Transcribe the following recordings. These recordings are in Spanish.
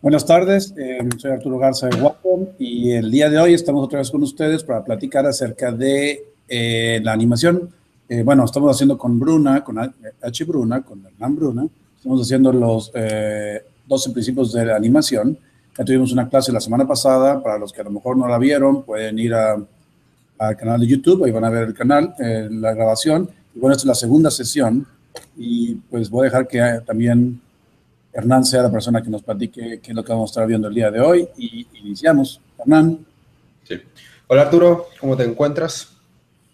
Buenas tardes, soy Arturo Garza de Wacom y el día de hoy estamos otra vez con ustedes para platicar acerca de la animación. Bueno, estamos haciendo con Bruna, con H. Bruna, con Hernán Bruna, estamos haciendo los 12 principios de la animación. Ya tuvimos una clase la semana pasada, para los que a lo mejor no la vieron, pueden ir al canal de YouTube, ahí van a ver el canal, la grabación. Y bueno, esta es la segunda sesión y pues voy a dejar que también Hernán sea la persona que nos platique qué es lo que vamos a estar viendo el día de hoy y iniciamos. Hernán. Sí. Hola Arturo, ¿cómo te encuentras?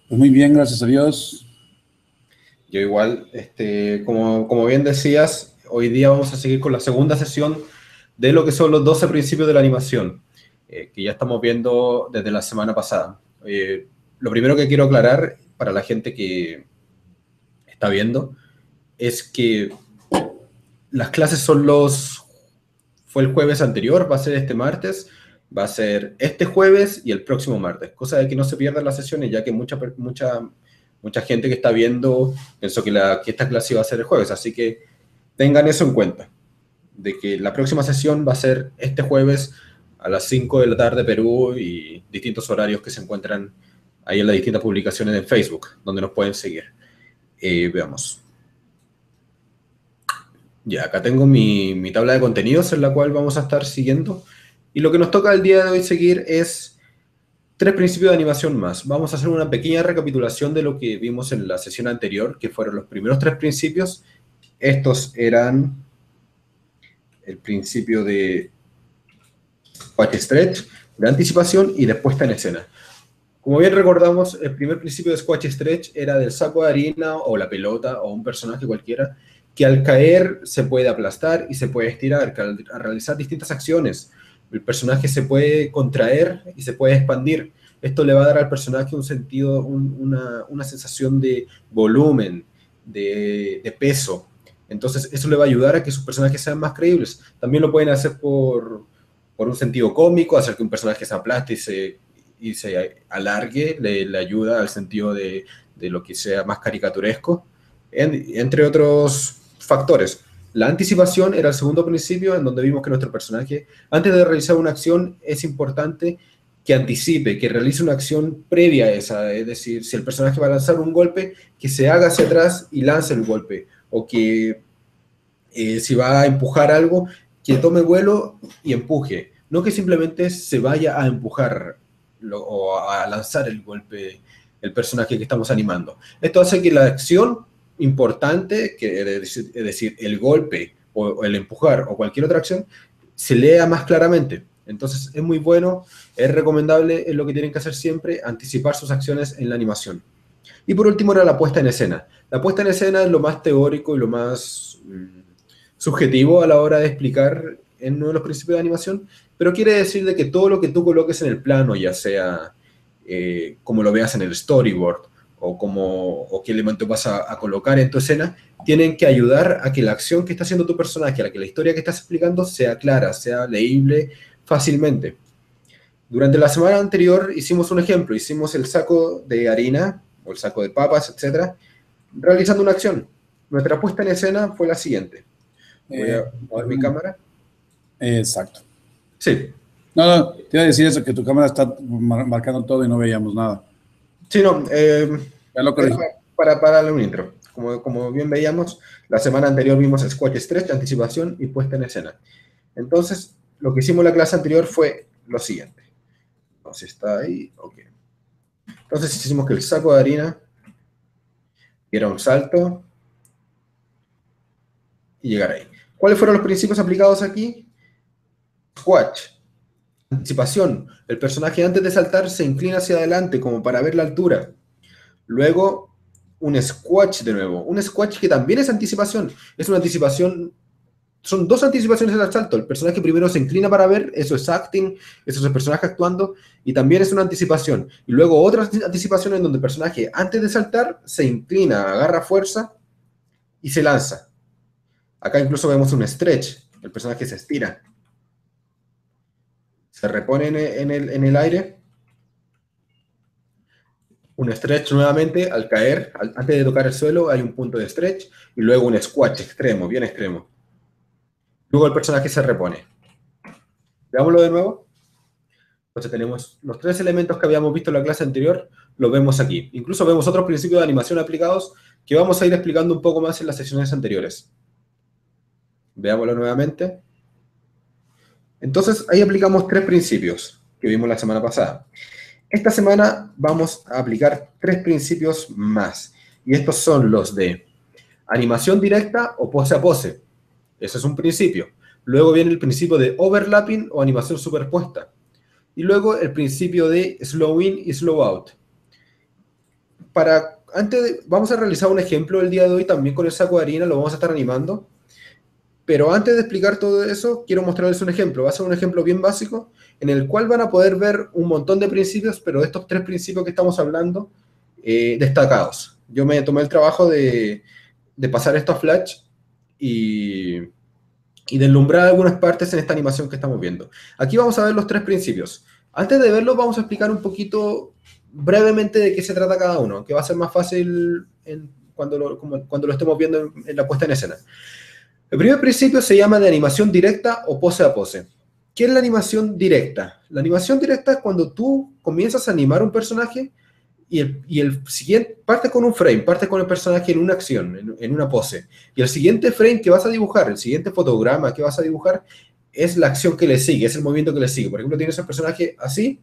Pues muy bien, gracias a Dios. Yo igual, como bien decías, hoy día vamos a seguir con la segunda sesión de lo que son los 12 principios de la animación, que ya estamos viendo desde la semana pasada. Lo primero que quiero aclarar para la gente que está viendo es que las clases fue el jueves anterior, va a ser este martes, va a ser este jueves y el próximo martes, cosa de que no se pierdan las sesiones, ya que mucha gente que está viendo pensó que esta clase iba a ser el jueves, así que tengan eso en cuenta, de que la próxima sesión va a ser este jueves a las 5 de la tarde Perú y distintos horarios que se encuentran ahí en las distintas publicaciones en Facebook, donde nos pueden seguir. Veamos. Ya, acá tengo mi tabla de contenidos en la cual vamos a estar siguiendo. Y lo que nos toca el día de hoy seguir es 3 principios de animación más. Vamos a hacer una pequeña recapitulación de lo que vimos en la sesión anterior, que fueron los primeros 3 principios. Estos eran el principio de Squash Stretch, de anticipación y de puesta en escena. Como bien recordamos, el primer principio de Squash Stretch era del saco de harina o la pelota o un personaje cualquiera que al caer se puede aplastar y se puede estirar, que al realizar distintas acciones el personaje se puede contraer y se puede expandir. Esto le va a dar al personaje un sentido, una sensación de volumen, de peso. Entonces eso le va a ayudar a que sus personajes sean más creíbles. También lo pueden hacer por un sentido cómico, hacer que un personaje se aplaste y se alargue, le ayuda al sentido de lo que sea más caricaturesco, entre otros factores. La anticipación era el segundo principio, en donde vimos que nuestro personaje, antes de realizar una acción, es importante que anticipe, que realice una acción previa a esa. Es decir, si el personaje va a lanzar un golpe, que se haga hacia atrás y lance el golpe. O que si va a empujar algo, que tome vuelo y empuje. No que simplemente se vaya a empujar o a lanzar el golpe el personaje que estamos animando. Esto hace que la acción importante, que es decir, el golpe o el empujar o cualquier otra acción, se lea más claramente. Entonces es muy bueno, es recomendable, es lo que tienen que hacer siempre, anticipar sus acciones en la animación. Y por último era la puesta en escena. La puesta en escena es lo más teórico y lo más subjetivo a la hora de explicar en uno de los principios de animación, pero quiere decir de que todo lo que tú coloques en el plano, ya sea como lo veas en el storyboard, o qué elemento vas a colocar en tu escena, tienen que ayudar a que la acción que está haciendo tu personaje, a que la historia que estás explicando sea clara, sea leíble fácilmente. Durante la semana anterior hicimos un ejemplo, hicimos el saco de harina, o el saco de papas, etc., realizando una acción. Nuestra puesta en escena fue la siguiente. Voy a mover mi cámara. Exacto. Sí. No, te iba a decir eso, que tu cámara está marcando todo y no veíamos nada. Sí, no, ya lo corregí. Para darle un intro. Como bien veíamos, la semana anterior vimos Squash Stretch, anticipación y puesta en escena. Entonces, lo que hicimos en la clase anterior fue lo siguiente. Entonces, está ahí, ok. Entonces, hicimos que el saco de harina diera un salto y llegar ahí. ¿Cuáles fueron los principios aplicados aquí? Squash. Anticipación. El personaje antes de saltar se inclina hacia adelante como para ver la altura. Luego, un squash de nuevo. Un squash que también es anticipación. Es una anticipación. Son 2 anticipaciones del salto. El personaje primero se inclina para ver, eso es acting, eso es el personaje actuando, y también es una anticipación. Y luego otra anticipación en donde el personaje antes de saltar se inclina, agarra fuerza y se lanza. Acá incluso vemos un stretch. El personaje se estira. Se repone en el aire. Un stretch nuevamente al caer, antes de tocar el suelo hay un punto de stretch y luego un squash extremo, bien extremo. Luego el personaje se repone. Veámoslo de nuevo. Entonces tenemos los tres elementos que habíamos visto en la clase anterior, los vemos aquí. Incluso vemos otros principios de animación aplicados que vamos a ir explicando un poco más en las sesiones anteriores. Veámoslo nuevamente. Entonces ahí aplicamos tres principios que vimos la semana pasada. Esta semana vamos a aplicar tres principios más. Y estos son los de animación directa o pose a pose. Ese es un principio. Luego viene el principio de overlapping o animación superpuesta. Y luego el principio de slow in y slow out. Vamos a realizar un ejemplo el día de hoy también con el saco de harina, lo vamos a estar animando. Pero antes de explicar todo eso, quiero mostrarles un ejemplo. Va a ser un ejemplo bien básico, en el cual van a poder ver un montón de principios, pero de estos tres principios que estamos hablando, destacados. Yo me tomé el trabajo de pasar esto a Flash y deslumbrar algunas partes en esta animación que estamos viendo. Aquí vamos a ver los tres principios. Antes de verlos, vamos a explicar un poquito brevemente de qué se trata cada uno, que va a ser más fácil cuando lo estemos viendo en la puesta en escena. El primer principio se llama de animación directa o pose a pose. ¿Qué es la animación directa? La animación directa es cuando tú comienzas a animar un personaje y el siguiente parte con un frame, parte con el personaje en una acción, en una pose. Y el siguiente frame que vas a dibujar, el siguiente fotograma que vas a dibujar, es la acción que le sigue, es el movimiento que le sigue. Por ejemplo, tienes el personaje así.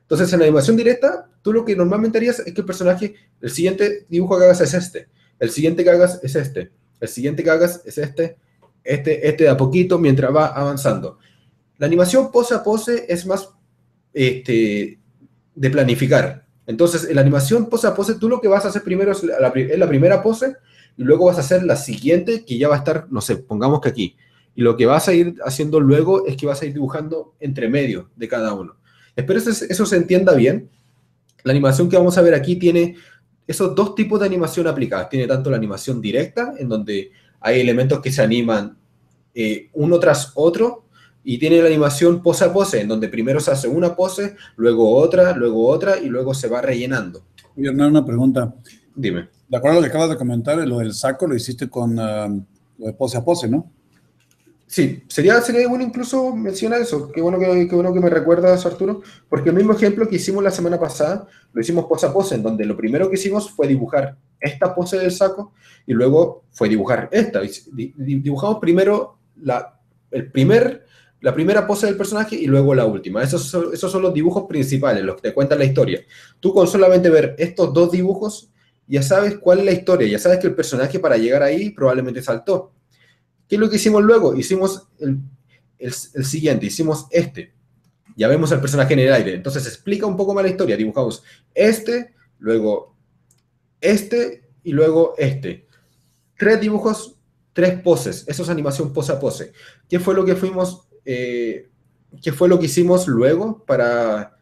Entonces, en la animación directa, tú lo que normalmente harías es que el personaje, el siguiente dibujo que hagas es este, el siguiente que hagas es este, el siguiente que hagas es este de a poquito mientras va avanzando. La animación pose a pose es más de planificar. Entonces, en la animación pose a pose, tú lo que vas a hacer primero es la primera pose y luego vas a hacer la siguiente que ya va a estar, no sé, pongamos que aquí. Y lo que vas a ir haciendo luego es que vas a ir dibujando entre medio de cada uno. Espero eso se entienda bien. La animación que vamos a ver aquí tiene esos dos tipos de animación aplicadas. Tiene tanto la animación directa, en donde hay elementos que se animan uno tras otro, y tiene la animación pose a pose, en donde primero se hace una pose, luego otra, y luego se va rellenando. Oye, Hernán, una pregunta. Dime. De acuerdo a lo que acabas de comentar, lo del saco lo hiciste con lo de pose a pose, ¿no? Sí, sería bueno incluso mencionar eso. Qué bueno que me recuerdas, Arturo, porque el mismo ejemplo que hicimos la semana pasada, lo hicimos pose a pose, en donde lo primero que hicimos fue dibujar esta pose del saco, y luego fue dibujar esta. Dibujamos primero la primera pose del personaje y luego la última. Esos son los dibujos principales, los que te cuentan la historia. Tú con solamente ver estos dos dibujos, ya sabes cuál es la historia, ya sabes que el personaje para llegar ahí probablemente saltó. ¿Qué es lo que hicimos luego? Hicimos el siguiente, hicimos este. Ya vemos al personaje en el aire. Entonces explica un poco más la historia. Dibujamos luego y luego este. Tres dibujos, tres poses. Eso es animación pose a pose. ¿Qué fue lo que hicimos luego para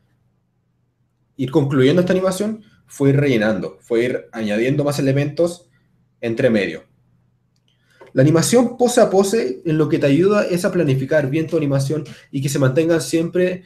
ir concluyendo esta animación? Fue ir rellenando, fue ir añadiendo más elementos entre medio. La animación pose a pose en lo que te ayuda es a planificar bien tu animación y que se mantengan siempre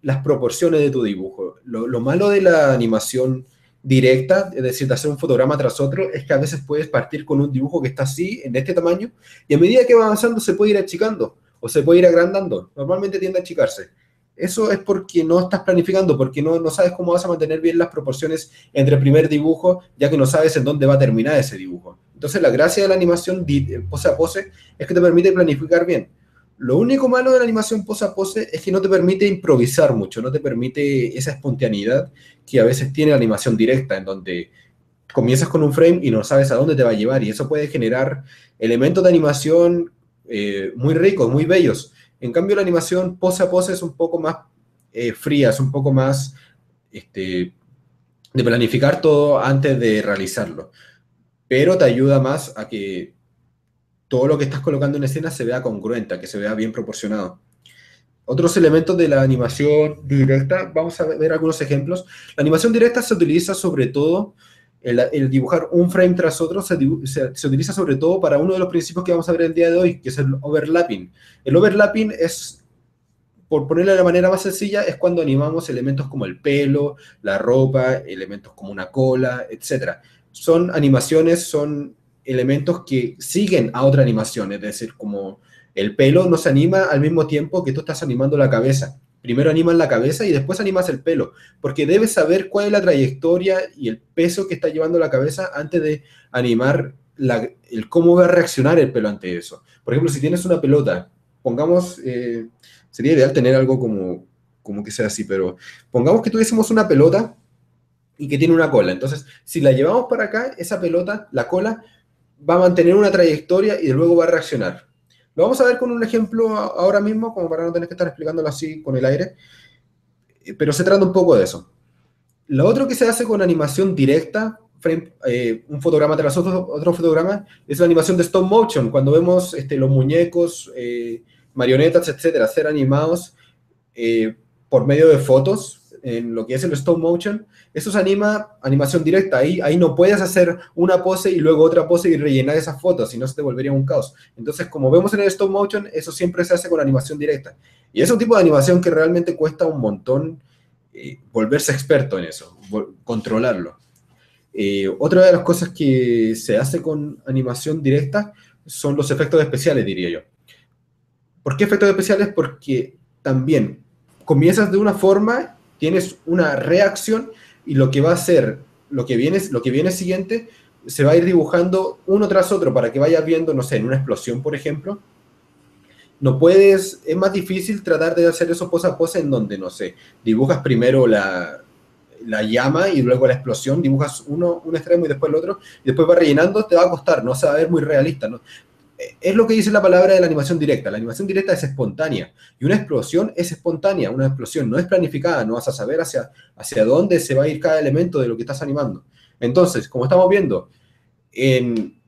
las proporciones de tu dibujo. Lo malo de la animación directa, es decir, de hacer un fotograma tras otro, es que a veces puedes partir con un dibujo que está así, en este tamaño, y a medida que va avanzando se puede ir achicando o se puede ir agrandando. Normalmente tiende a achicarse. Eso es porque no estás planificando, porque no sabes cómo vas a mantener bien las proporciones entre el primer dibujo, ya que no sabes en dónde va a terminar ese dibujo. Entonces, la gracia de la animación pose a pose es que te permite planificar bien. Lo único malo de la animación pose a pose es que no te permite improvisar mucho, no te permite esa espontaneidad que a veces tiene la animación directa, en donde comienzas con un frame y no sabes a dónde te va a llevar, y eso puede generar elementos de animación muy ricos, muy bellos. En cambio, la animación pose a pose es un poco más fría, es un poco más de planificar todo antes de realizarlo, pero te ayuda más a que todo lo que estás colocando en escena se vea congruente, que se vea bien proporcionado. Otros elementos de la animación directa, vamos a ver algunos ejemplos. La animación directa se utiliza sobre todo, el dibujar un frame tras otro, se utiliza sobre todo para uno de los principios que vamos a ver el día de hoy, que es el overlapping. El overlapping es, por ponerlo de la manera más sencilla, es cuando animamos elementos como el pelo, la ropa, elementos como una cola, etc. Son animaciones, son elementos que siguen a otra animación, es decir, como El pelo no se anima al mismo tiempo que tú estás animando la cabeza. Primero animas la cabeza y después animas el pelo, porque debes saber cuál es la trayectoria y el peso que está llevando la cabeza antes de animar el cómo va a reaccionar el pelo ante eso. Por ejemplo, si tienes una pelota, pongamos, sería ideal tener algo como que sea así, pero pongamos que tuviésemos una pelota y que tiene una cola. Entonces, si la llevamos para acá, esa pelota, la cola, va a mantener una trayectoria y luego va a reaccionar. Lo vamos a ver con un ejemplo ahora mismo, como para no tener que estar explicándolo así con el aire, pero se trata un poco de eso. Lo otro que se hace con animación directa, un fotograma tras otro fotograma, es la animación de stop motion, cuando vemos los muñecos, marionetas, etcétera, ser animados por medio de fotos, en lo que es el stop motion, eso se anima animación directa. Ahí no puedes hacer una pose y luego otra pose y rellenar esas fotos, si no se te volvería un caos. Entonces, como vemos en el stop motion, eso siempre se hace con animación directa. Y es un tipo de animación que realmente cuesta un montón volverse experto en eso, controlarlo. Otra de las cosas que se hace con animación directa son los efectos especiales, diría yo. ¿Por qué efectos especiales? Porque también comienzas de una forma, tienes una reacción y lo que va a ser, lo que viene siguiente, se va a ir dibujando uno tras otro para que vayas viendo, no sé, en una explosión, por ejemplo. No puedes, es más difícil tratar de hacer eso pose a pose en donde, no sé, dibujas primero la llama y luego la explosión, dibujas un extremo y después el otro, y después va rellenando, te va a costar, no se va a ver muy realista, ¿no? Es lo que dice la palabra de la animación directa. La animación directa es espontánea y una explosión es espontánea. Una explosión no es planificada, no vas a saber hacia dónde se va a ir cada elemento de lo que estás animando. Entonces, como estamos viendo, en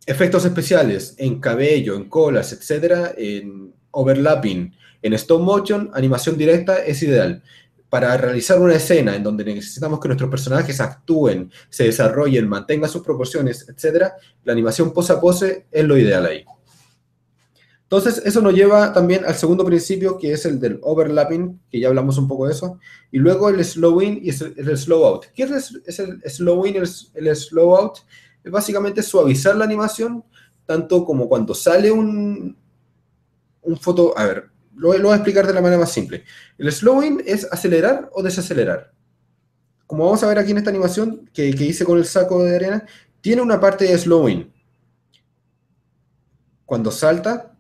efectos especiales, en cabello, en colas, etcétera, en overlapping, en stop motion, animación directa es ideal. Para realizar una escena en donde necesitamos que nuestros personajes actúen, se desarrollen, mantengan sus proporciones, etcétera, la animación pose a pose es lo ideal ahí. Entonces, eso nos lleva también al segundo principio, que es el del overlapping, que ya hablamos un poco de eso, y luego el slow in y el slow out. ¿Qué es el slow in y el slow out? Es básicamente suavizar la animación, tanto como cuando sale un foto... A ver, lo voy a explicar de la manera más simple. El slowing es acelerar o desacelerar. Como vamos a ver aquí en esta animación que hice con el saco de arena, tiene una parte de slowing. Cuando salta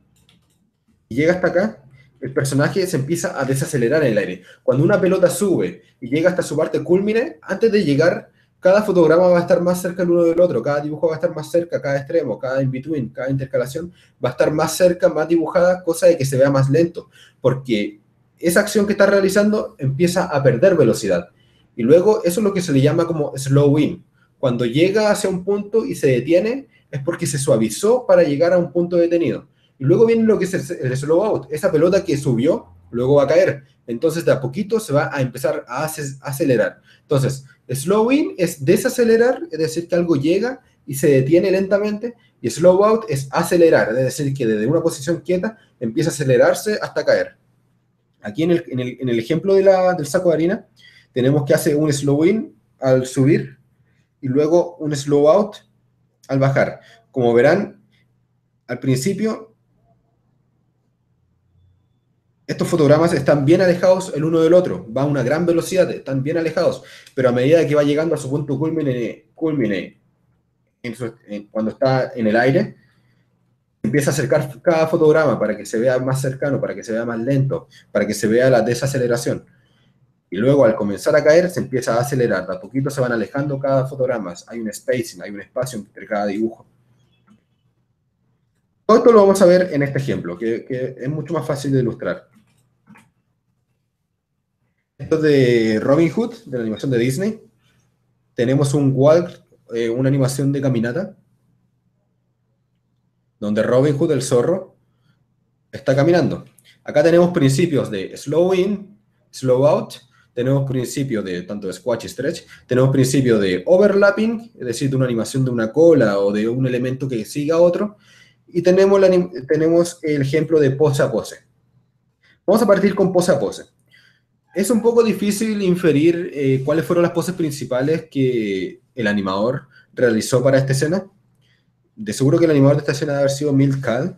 y llega hasta acá, el personaje se empieza a desacelerar en el aire. Cuando una pelota sube y llega hasta su parte culmine, antes de llegar, cada fotograma va a estar más cerca el uno del otro, cada dibujo va a estar más cerca, cada extremo, cada in-between, cada intercalación va a estar más cerca, más dibujada, cosa de que se vea más lento, porque esa acción que está realizando empieza a perder velocidad. Y luego eso es lo que se le llama como slow in. Cuando llega hacia un punto y se detiene, es porque se suavizó para llegar a un punto detenido. Y luego viene lo que es el slow out. Esa pelota que subió, luego va a caer. Entonces, de a poquito se va a empezar a acelerar. Entonces, slow in es desacelerar, es decir, que algo llega y se detiene lentamente. Y slow out es acelerar, es decir, que desde una posición quieta empieza a acelerarse hasta caer. Aquí en el ejemplo del saco de harina, tenemos que hacer un slow in al subir y luego un slow out al bajar. Como verán, al principio, estos fotogramas están bien alejados el uno del otro, va a una gran velocidad, están bien alejados, pero a medida que va llegando a su punto culmine cuando está en el aire, empieza a acercar cada fotograma para que se vea más cercano, para que se vea más lento, para que se vea la desaceleración. Y luego al comenzar a caer se empieza a acelerar, de a poquito se van alejando cada fotograma, hay un spacing, hay un espacio entre cada dibujo. Todo esto lo vamos a ver en este ejemplo, que es mucho más fácil de ilustrar. Esto es de Robin Hood, de la animación de Disney. Tenemos un walk, una animación de caminata, donde Robin Hood, el zorro, está caminando. Acá tenemos principios de slow in, slow out, tenemos principios de tanto de squash y stretch, tenemos principios de overlapping, es decir, de una animación de una cola o de un elemento que siga a otro, y tenemos el ejemplo de pose a pose. Vamos a partir con pose a pose. Es un poco difícil inferir cuáles fueron las poses principales que el animador realizó para esta escena. De seguro que el animador de esta escena debe haber sido Milt Kahl.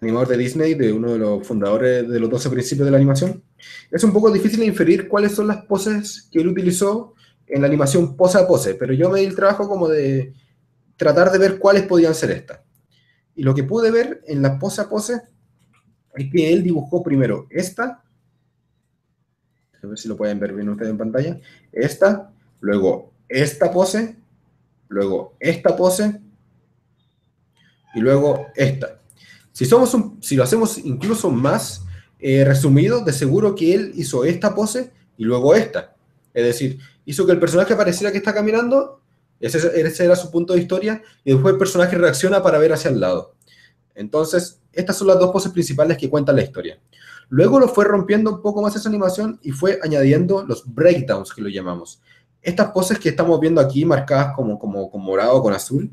animador de Disney, de uno de los fundadores de los 12 principios de la animación. Es un poco difícil inferir cuáles son las poses que él utilizó en la animación pose a pose, pero yo me di el trabajo como de tratar de ver cuáles podían ser estas. Y lo que pude ver en la pose a pose es que él dibujó primero esta, a ver si lo pueden ver bien ustedes en pantalla, esta, luego esta pose, luego esta pose, y luego esta. Si lo hacemos incluso más resumido, de seguro que él hizo esta pose y luego esta. Es decir, hizo que el personaje pareciera que está caminando, ese era su punto de historia, y después el personaje reacciona para ver hacia el lado. Entonces, estas son las dos poses principales que cuentan la historia. Luego lo fue rompiendo un poco más esa animación y fue añadiendo los breakdowns, que lo llamamos. Estas poses que estamos viendo aquí, marcadas como con morado o con azul,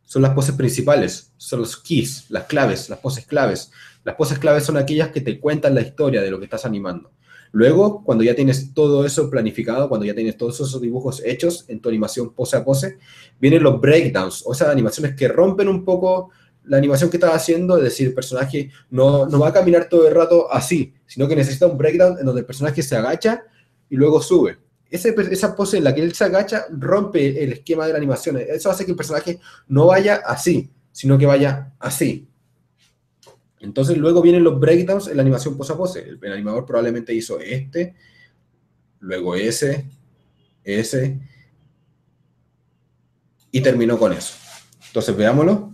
son las poses principales, son los keys, las claves, las poses claves. Las poses claves son aquellas que te cuentan la historia de lo que estás animando. Luego, cuando ya tienes todo eso planificado, cuando ya tienes todos esos dibujos hechos en tu animación pose a pose, vienen los breakdowns, o esas animaciones que rompen un poco la animación que estás haciendo, es decir, el personaje no va a caminar todo el rato así, sino que necesita un breakdown en donde el personaje se agacha y luego sube. Esa pose en la que él se agacha rompe el esquema de la animación. Eso hace que el personaje no vaya así, sino que vaya así. Entonces luego vienen los breakdowns en la animación pose a pose. El animador probablemente hizo este, luego ese, y terminó con eso. Entonces veámoslo.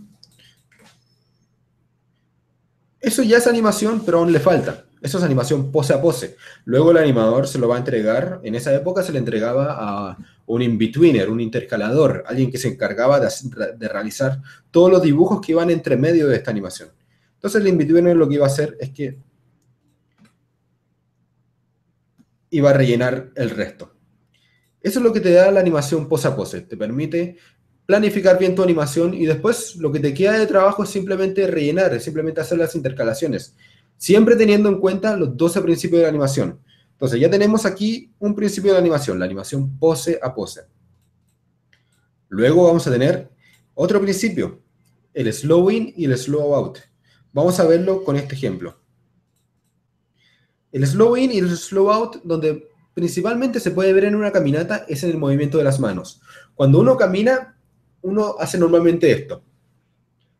Eso ya es animación, pero aún le falta. Eso es animación pose a pose. Luego el animador se lo va a entregar, en esa época se le entregaba a un in-betweener, un intercalador, alguien que se encargaba de realizar todos los dibujos que iban entre medio de esta animación. Entonces el in-betweener lo que iba a hacer es que iba a rellenar el resto. Eso es lo que te da la animación pose a pose. Te permite planificar bien tu animación y después lo que te queda de trabajo es simplemente rellenar, es simplemente hacer las intercalaciones. Siempre teniendo en cuenta los 12 principios de la animación. Entonces ya tenemos aquí un principio de la animación pose a pose. Luego vamos a tener otro principio, el slow in y el slow out. Vamos a verlo con este ejemplo. El slow in y el slow out, donde principalmente se puede ver en una caminata, es en el movimiento de las manos. Cuando uno camina, uno hace normalmente esto.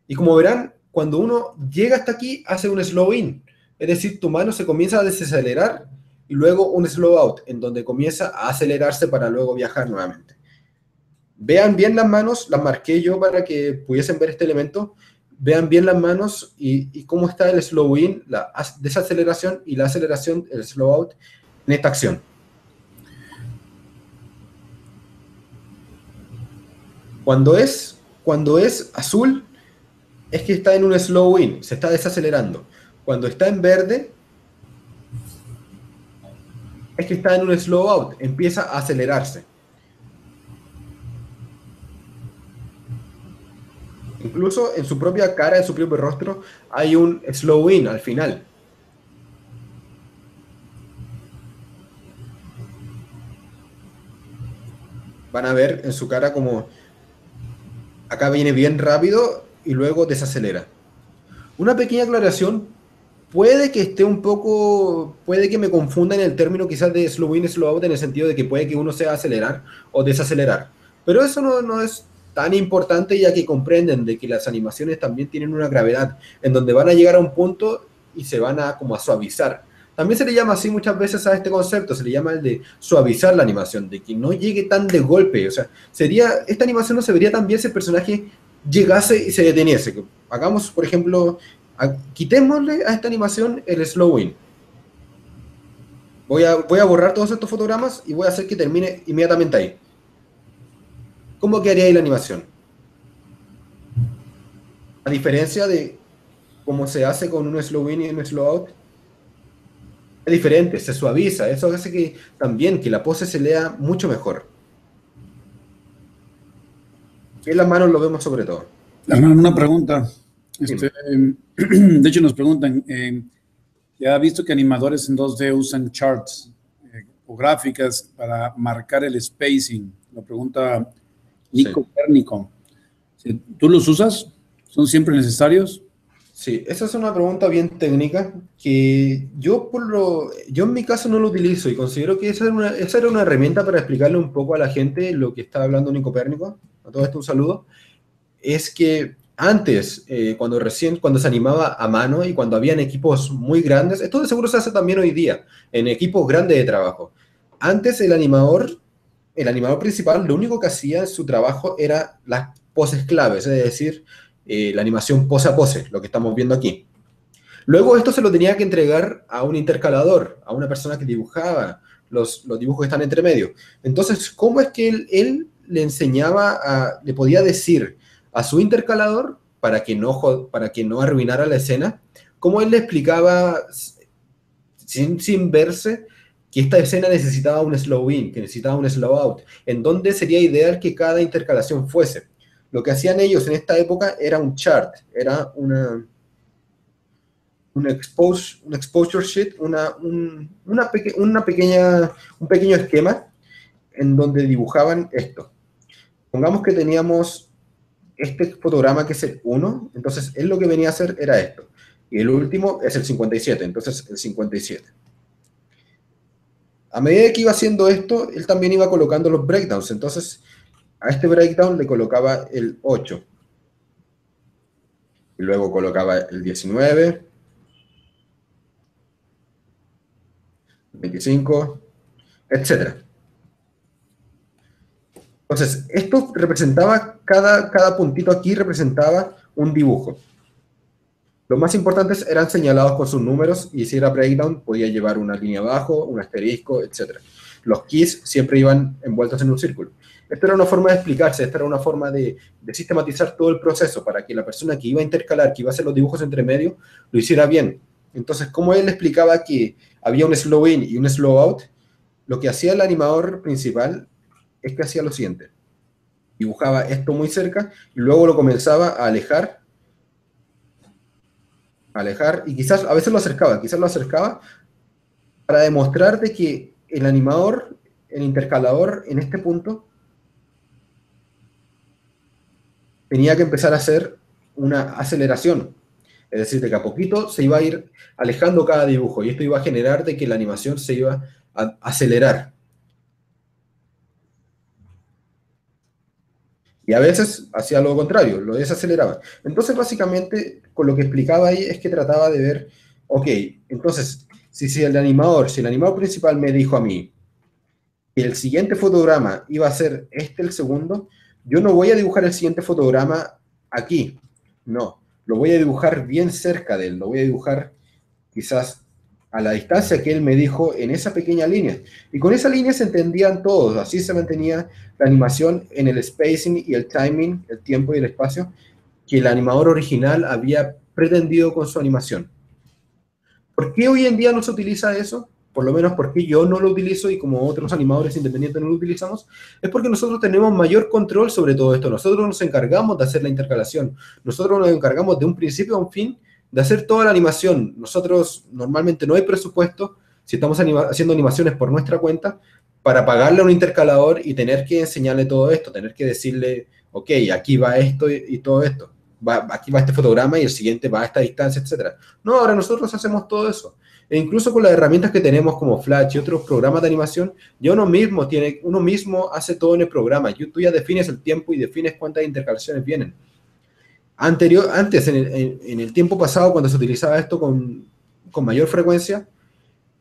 Y como verán, cuando uno llega hasta aquí, hace un slow in. Es decir, tu mano se comienza a desacelerar y luego un slow out, en donde comienza a acelerarse para luego viajar nuevamente. Vean bien las manos, las marqué yo para que pudiesen ver este elemento. Vean bien las manos y cómo está el slow in, la desaceleración y la aceleración, el slow out, en esta acción. Cuando es azul, es que está en un slow in, se está desacelerando. Cuando está en verde, es que está en un slow out, empieza a acelerarse. Incluso en su propia cara, en su propio rostro, hay un slow in al final. Van a ver en su cara como acá viene bien rápido y luego desacelera. Una pequeña aclaración, puede que esté un poco, puede que me confunda en el término quizás de slow in y slow out en el sentido de que puede que uno sea acelerar o desacelerar. Pero eso no es tan importante, ya que comprenden de que las animaciones también tienen una gravedad en donde van a llegar a un punto y se van a como a suavizar. También se le llama así muchas veces a este concepto, se le llama el de suavizar la animación, de que no llegue tan de golpe. O sea, esta animación no se vería tan bien si el personaje llegase y se deteniese. Hagamos, por ejemplo, quitémosle a esta animación el slow in. Voy a borrar todos estos fotogramas y voy a hacer que termine inmediatamente ahí. ¿Cómo quedaría ahí la animación? A diferencia de cómo se hace con un slow in y un slow out, es diferente, se suaviza. Eso hace que también que la pose se lea mucho mejor. Y en las manos lo vemos sobre todo. Una pregunta. De hecho, nos preguntan, ya ha visto que animadores en 2D usan charts o gráficas para marcar el spacing. Lo pregunta Nico Pérnico. ¿Tú los usas? ¿Son siempre necesarios? Sí, esa es una pregunta bien técnica que yo en mi caso no lo utilizo y considero que esa era una herramienta para explicarle un poco a la gente lo que está hablando Nico Pérnico. A todo esto un saludo. Es que antes, cuando se animaba a mano y cuando habían equipos muy grandes, esto de seguro se hace también hoy día, en equipos grandes de trabajo. Antes el animador principal, lo único que hacía en su trabajo era las poses claves, es decir, la animación pose a pose, lo que estamos viendo aquí. Luego esto se lo tenía que entregar a un intercalador, a una persona que dibujaba los dibujos que están entre medio. Entonces, ¿cómo es que él le enseñaba, le podía decir a su intercalador, para que no arruinara la escena, cómo él le explicaba sin verse que esta escena necesitaba un slow in, que necesitaba un slow out, en donde sería ideal que cada intercalación fuese? Lo que hacían ellos en esta época era un chart, era un exposure sheet, un pequeño esquema en donde dibujaban esto. Pongamos que teníamos este fotograma que es el 1, entonces él lo que venía a hacer era esto. Y el último es el 57, entonces el 57. A medida que iba haciendo esto, él también iba colocando los breakdowns, entonces a este breakdown le colocaba el 8. Y luego colocaba el 19, 25, etcétera. Entonces, esto representaba, cada puntito aquí representaba un dibujo. Los más importantes eran señalados con sus números y si era breakdown podía llevar una línea abajo, un asterisco, etc. Los keys siempre iban envueltos en un círculo. Esta era una forma de explicarse, esta era una forma de sistematizar todo el proceso para que la persona que iba a intercalar, que iba a hacer los dibujos entre medio, lo hiciera bien. Entonces, como él explicaba que había un slow in y un slow out, lo que hacía el animador principal es que hacía lo siguiente. Dibujaba esto muy cerca y luego lo comenzaba a alejar y quizás a veces lo acercaba para demostrar de que el animador, el intercalador en este punto tenía que empezar a hacer una aceleración, es decir, de que a poquito se iba a ir alejando cada dibujo y esto iba a generar de que la animación se iba a acelerar. Y a veces hacía lo contrario, lo desaceleraba. Entonces, básicamente, con lo que explicaba ahí es que trataba de ver, ok, entonces, si el animador principal me dijo a mí que el siguiente fotograma iba a ser el segundo, yo no voy a dibujar el siguiente fotograma aquí, no, lo voy a dibujar bien cerca de él, lo voy a dibujar quizás a la distancia que él me dijo en esa pequeña línea. Y con esa línea se entendían todos, así se mantenía la animación en el spacing y el timing, el tiempo y el espacio, que el animador original había pretendido con su animación. ¿Por qué hoy en día no se utiliza eso? Por lo menos porque yo no lo utilizo y como otros animadores independientes no lo utilizamos, es porque nosotros tenemos mayor control sobre todo esto. Nosotros nos encargamos de hacer la intercalación. Nosotros nos encargamos de un principio a un fin de hacer toda la animación. Nosotros normalmente no hay presupuesto, si estamos haciendo animaciones por nuestra cuenta, para pagarle a un intercalador y tener que enseñarle todo esto, tener que decirle, ok, aquí va esto y todo esto. Aquí va este fotograma y el siguiente va a esta distancia, etc. No, ahora nosotros hacemos todo eso. E incluso con las herramientas que tenemos como Flash y otros programas de animación, ya uno mismo hace todo en el programa. Tú ya defines el tiempo y defines cuántas intercalaciones vienen. Antes, en el tiempo pasado, cuando se utilizaba esto con mayor frecuencia,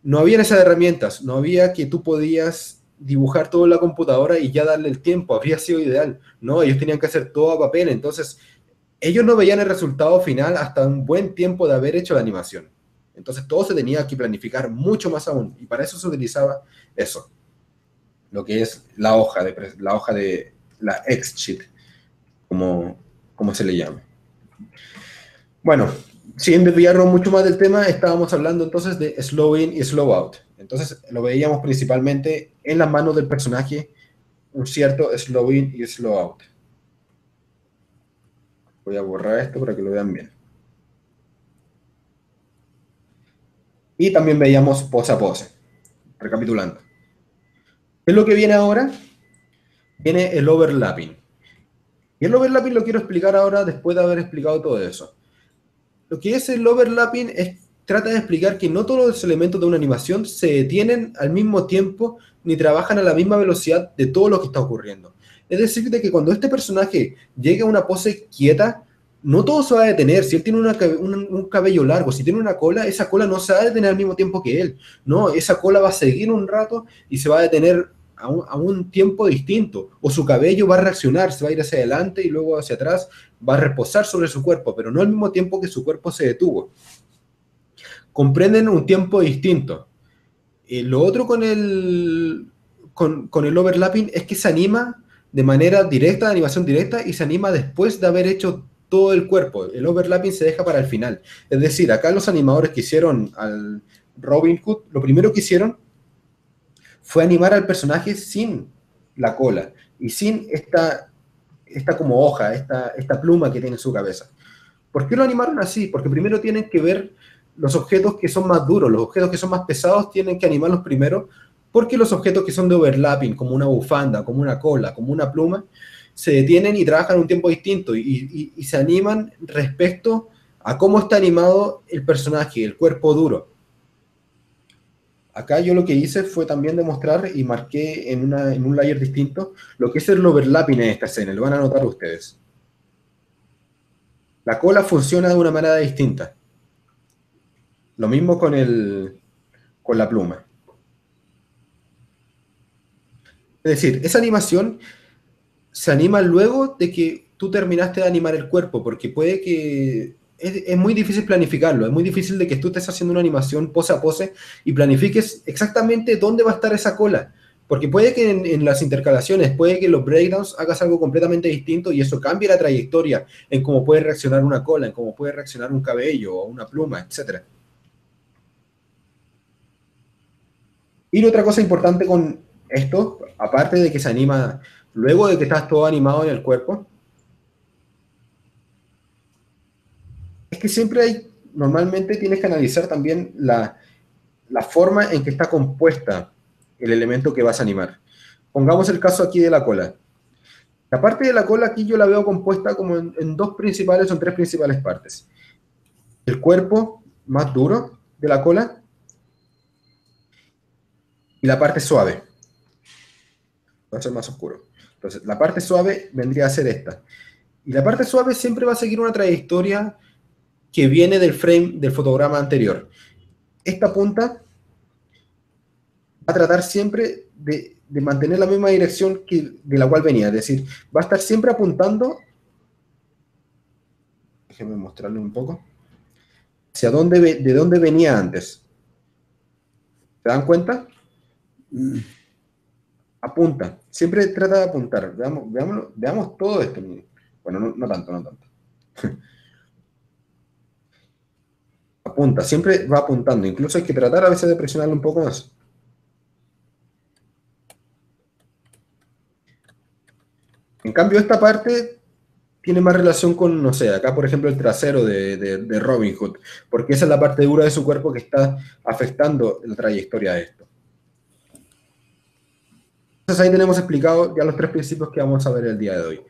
no había esas herramientas, no había que tú podías dibujar todo en la computadora y ya darle el tiempo, habría sido ideal. No, ellos tenían que hacer todo a papel, entonces ellos no veían el resultado final hasta un buen tiempo de haber hecho la animación. Entonces todo se tenía que planificar mucho más aún, y para eso se utilizaba eso, lo que es la hoja de la X-Sheet, como se le llama. Bueno, sin desviarnos mucho más del tema, estábamos hablando entonces de slow in y slow out. Entonces lo veíamos principalmente en las manos del personaje, un cierto slow in y slow out. Voy a borrar esto para que lo vean bien. Y también veíamos pose a pose. Recapitulando. ¿Qué es lo que viene ahora? Viene el overlapping. Y el overlapping lo quiero explicar ahora después de haber explicado todo eso. lo que es el overlapping trata de explicar que no todos los elementos de una animación se detienen al mismo tiempo ni trabajan a la misma velocidad de todo lo que está ocurriendo. Es decir, de que cuando este personaje llega a una pose quieta, no todo se va a detener. Si él tiene un cabello largo, si tiene una cola, esa cola no se va a detener al mismo tiempo que él. No, esa cola va a seguir un rato y se va a detener a un tiempo distinto. O su cabello va a reaccionar, se va a ir hacia adelante y luego hacia atrás, va a reposar sobre su cuerpo, pero no al mismo tiempo que su cuerpo se detuvo. Comprenden un tiempo distinto. Lo otro con el overlapping es que se anima de manera directa, de animación directa, y se anima después de haber hecho todo el cuerpo. El overlapping se deja para el final. Es decir, acá los animadores que hicieron al Robin Hood, lo primero que hicieron fue animar al personaje sin la cola y sin esta como hoja, esta pluma que tiene en su cabeza. ¿Por qué lo animaron así? Porque primero tienen que ver los objetos que son más duros, los objetos que son más pesados tienen que animarlos primero, porque los objetos que son de overlapping, como una bufanda, como una cola, como una pluma, se detienen y trabajan un tiempo distinto y se animan respecto a cómo está animado el personaje, el cuerpo duro. Acá yo lo que hice fue también demostrar y marqué en un layer distinto lo que es el overlapping en esta escena, lo van a notar ustedes. La cola funciona de una manera distinta. Lo mismo con la pluma. Es decir, esa animación se anima luego de que tú terminaste de animar el cuerpo, porque puede que... Es muy difícil planificarlo, es muy difícil de que tú estés haciendo una animación pose a pose y planifiques exactamente dónde va a estar esa cola. Porque puede que en las intercalaciones, puede que en los breakdowns hagas algo completamente distinto y eso cambie la trayectoria en cómo puede reaccionar una cola, en cómo puede reaccionar un cabello o una pluma, etc. Y otra cosa importante con esto, aparte de que se anima luego de que estás todo animado en el cuerpo, es que siempre normalmente tienes que analizar también la forma en que está compuesta el elemento que vas a animar. Pongamos el caso aquí de la cola. La parte de la cola aquí yo la veo compuesta como en dos principales o tres principales partes. El cuerpo más duro de la cola y la parte suave. Va a ser más oscuro. Entonces, la parte suave vendría a ser esta. Y la parte suave siempre va a seguir una trayectoria que viene del frame del fotograma anterior. Esta punta va a tratar siempre de mantener la misma dirección de la cual venía. Es decir, va a estar siempre apuntando, déjenme mostrarle un poco, hacia de dónde venía antes. ¿Se dan cuenta? Apunta. Siempre trata de apuntar. Veamos todo esto. Bueno, no tanto. Apunta, siempre va apuntando. Incluso hay que tratar a veces de presionarlo un poco más. En cambio, esta parte tiene más relación con, no sé, acá por ejemplo el trasero de Robin Hood, porque esa es la parte dura de su cuerpo que está afectando la trayectoria de esto. Entonces ahí tenemos explicado ya los tres principios que vamos a ver el día de hoy.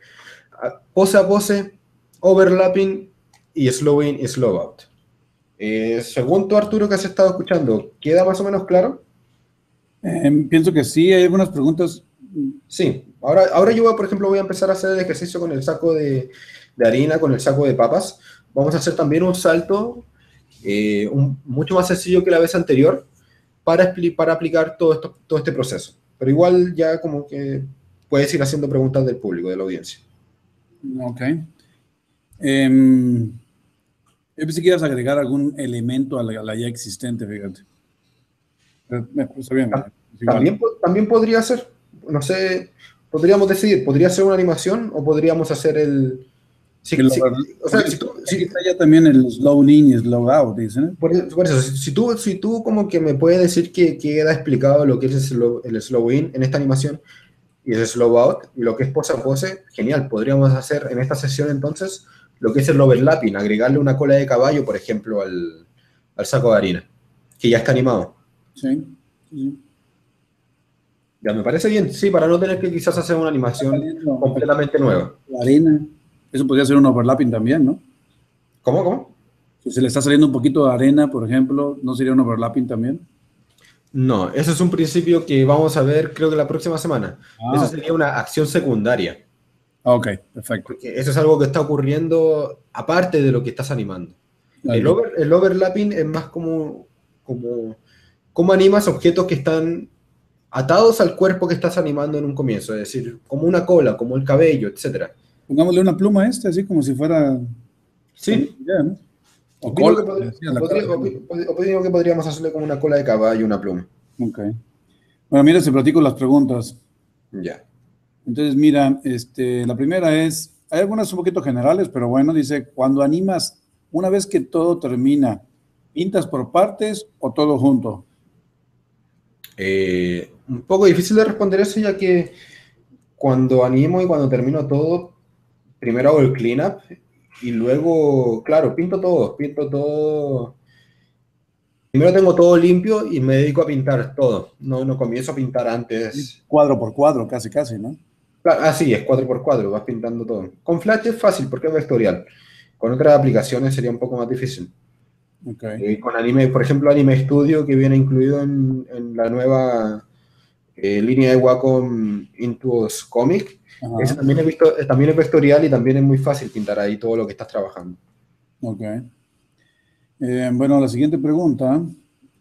Pose a pose, overlapping y slow in y slow out. Según tú, Arturo, que has estado escuchando, ¿queda más o menos claro? Pienso que sí, hay algunas preguntas. Sí, ahora yo, por ejemplo, voy a empezar a hacer el ejercicio con el saco de harina, con el saco de papas. Vamos a hacer también un salto mucho más sencillo que la vez anterior para aplicar todo este proceso. Pero igual ya como que puedes ir haciendo preguntas del público, de la audiencia. Ok. Yo pensé que ibas a agregar algún elemento a la ya existente, fíjate. Está bien. También podría ser, no sé, podríamos decidir, podría ser una animación o podríamos hacer el... Aquí está ya también el slow in y slow out, dicen. Por eso, si tú como que me puedes decir que queda explicado lo que es el slow in en esta animación y el slow out y lo que es pose a pose, genial, podríamos hacer en esta sesión entonces lo que es el overlapping, agregarle una cola de caballo, por ejemplo, al saco de harina, que ya está animado. Sí. Ya me parece bien, sí, para no tener que quizás hacer una animación completamente nueva. La harina. Eso podría ser un overlapping también, ¿no? ¿Cómo? Si se le está saliendo un poquito de arena, por ejemplo, ¿no sería un overlapping también? No, ese es un principio que vamos a ver creo que la próxima semana. Eso Ah, sería una acción secundaria, ok, perfecto. porque eso es algo que está ocurriendo aparte de lo que estás animando. Ok. El overlapping es más como animas objetos que están atados al cuerpo que estás animando en un comienzo, es decir, como una cola, como el cabello, etcétera. Pongámosle una pluma a este, así como si fuera también Sí, idea, ¿no? O opino cola, que, como decías, la cola. opino que podríamos hacerle como una cola de caballo, una pluma. Ok. Bueno, mira, se platico las preguntas. Ya. Entonces, mira, la primera es, hay algunas un poquito generales, pero bueno, dice, cuando animas, una vez que todo termina, ¿pintas por partes o todo junto? Un poco difícil de responder eso, ya que cuando animo y cuando termino todo, primero hago el cleanup y luego, claro, pinto todo. Primero tengo todo limpio y me dedico a pintar todo. No comienzo a pintar antes. Cuadro por cuadro, casi, casi, ¿no? Sí, es 4x4, vas pintando todo. Con Flash es fácil porque es vectorial. Con otras aplicaciones sería un poco más difícil. Ok. Con Anime, por ejemplo, Anime Studio, que viene incluido en la nueva línea de Wacom Intuos Comic, ese Ajá. también es vectorial y también es muy fácil pintar ahí todo lo que estás trabajando. Ok. Bueno, la siguiente pregunta,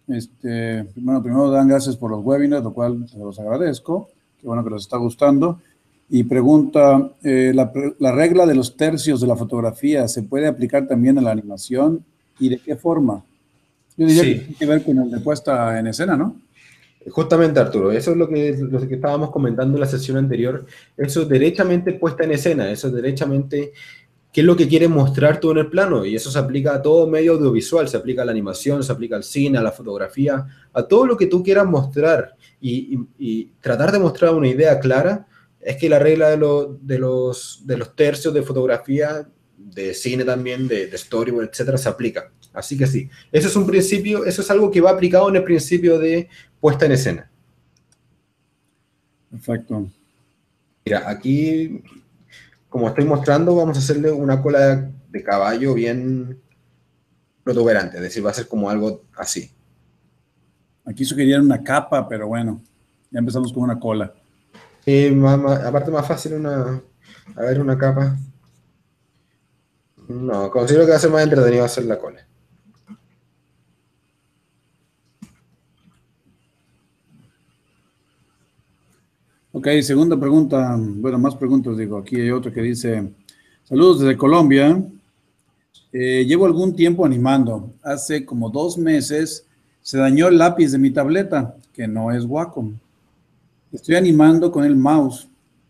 bueno, primero dan gracias por los webinars, lo cual se los agradezco, qué bueno que les está gustando. Y pregunta, la regla de los tercios de la fotografía, ¿se puede aplicar también a la animación? ¿Y de qué forma? Yo diría que Sí, tiene que ver con el de puesta en escena, ¿no? justamente, Arturo, eso es lo que estábamos comentando en la sesión anterior. Eso es derechamente puesta en escena, eso es derechamente qué es lo que quieres mostrar tú en el plano. Y eso se aplica a todo medio audiovisual, se aplica a la animación, se aplica al cine, a la fotografía, a todo lo que tú quieras mostrar. Y tratar de mostrar una idea clara es que la regla de los tercios de fotografía, de cine también, de storyboard, etcétera, se aplica. Así que sí, eso es un principio, eso es algo que va aplicado en el principio de puesta en escena. Perfecto. Mira, aquí, como estoy mostrando, vamos a hacerle una cola de caballo bien protuberante, es decir, va a ser como algo así. Aquí sugerían una capa, pero bueno, ya empezamos con una cola. Aparte más fácil a ver, una capa. No, considero que va a ser más entretenido hacer la cola. Ok, segunda pregunta, bueno, más preguntas, digo, aquí hay otro que dice, saludos desde Colombia. Llevo algún tiempo animando. Hace como 2 meses se dañó el lápiz de mi tableta, que no es Wacom. Estoy animando con el mouse.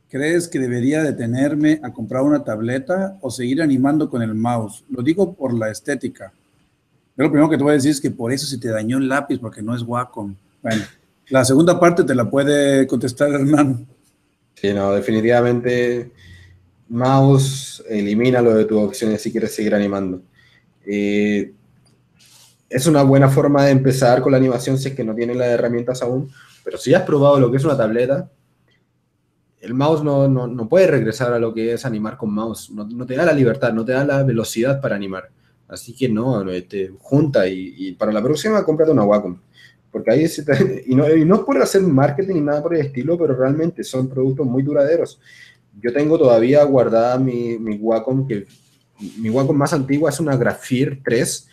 ¿Crees que debería detenerme a comprar una tableta o seguir animando con el mouse? Lo digo por la estética. Yo lo primero que te voy a decir es que por eso se te dañó el lápiz, porque no es Wacom. Bueno, la segunda parte te la puede contestar Hernán. Sí, no, definitivamente mouse, elimínalo de tus opciones si quieres seguir animando. Eh, es una buena forma de empezar con la animación si es que no tienes las herramientas aún, pero si has probado lo que es una tableta, el mouse no puede regresar a lo que es animar con mouse, no te da la libertad, no te da la velocidad para animar. Así que no, junta y para la próxima cómprate una Wacom. Porque ahí y no es por hacer marketing ni nada por el estilo, pero realmente son productos muy duraderos. Yo tengo todavía guardada mi Wacom, que mi Wacom más antigua es una Graphir 3,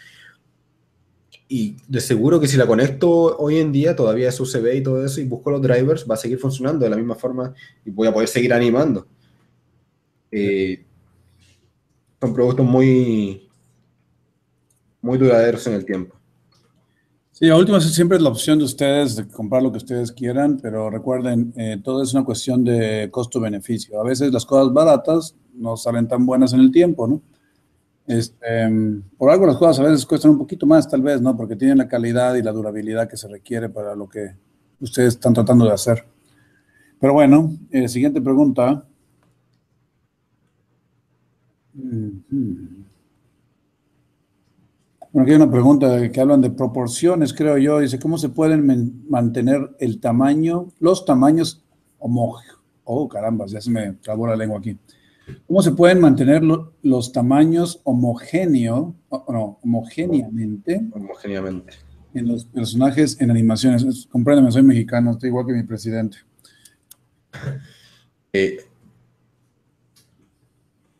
y de seguro que si la conecto hoy en día, todavía es USB y todo eso, y busco los drivers, va a seguir funcionando de la misma forma y voy a poder seguir animando. Eh, son productos muy, muy duraderos en el tiempo. Sí, a últimas siempre es la opción de ustedes de comprar lo que ustedes quieran, pero recuerden, todo es una cuestión de costo-beneficio. A veces las cosas baratas no salen tan buenas en el tiempo, ¿no? Por algo las cosas a veces cuestan un poquito más, tal vez, ¿no? Porque tienen la calidad y la durabilidad que se requiere para lo que ustedes están tratando de hacer. Pero bueno, siguiente pregunta. Ujú. Bueno, aquí hay una pregunta que hablan de proporciones, creo yo. Dice, ¿cómo se pueden mantener el tamaño, los tamaños homógeneos? Oh, caramba, ya se me trabó la lengua aquí. ¿Cómo se pueden mantener los tamaños homogéneamente homogéneamente. en los personajes en animaciones? Compréndeme, soy mexicano, estoy igual que mi presidente.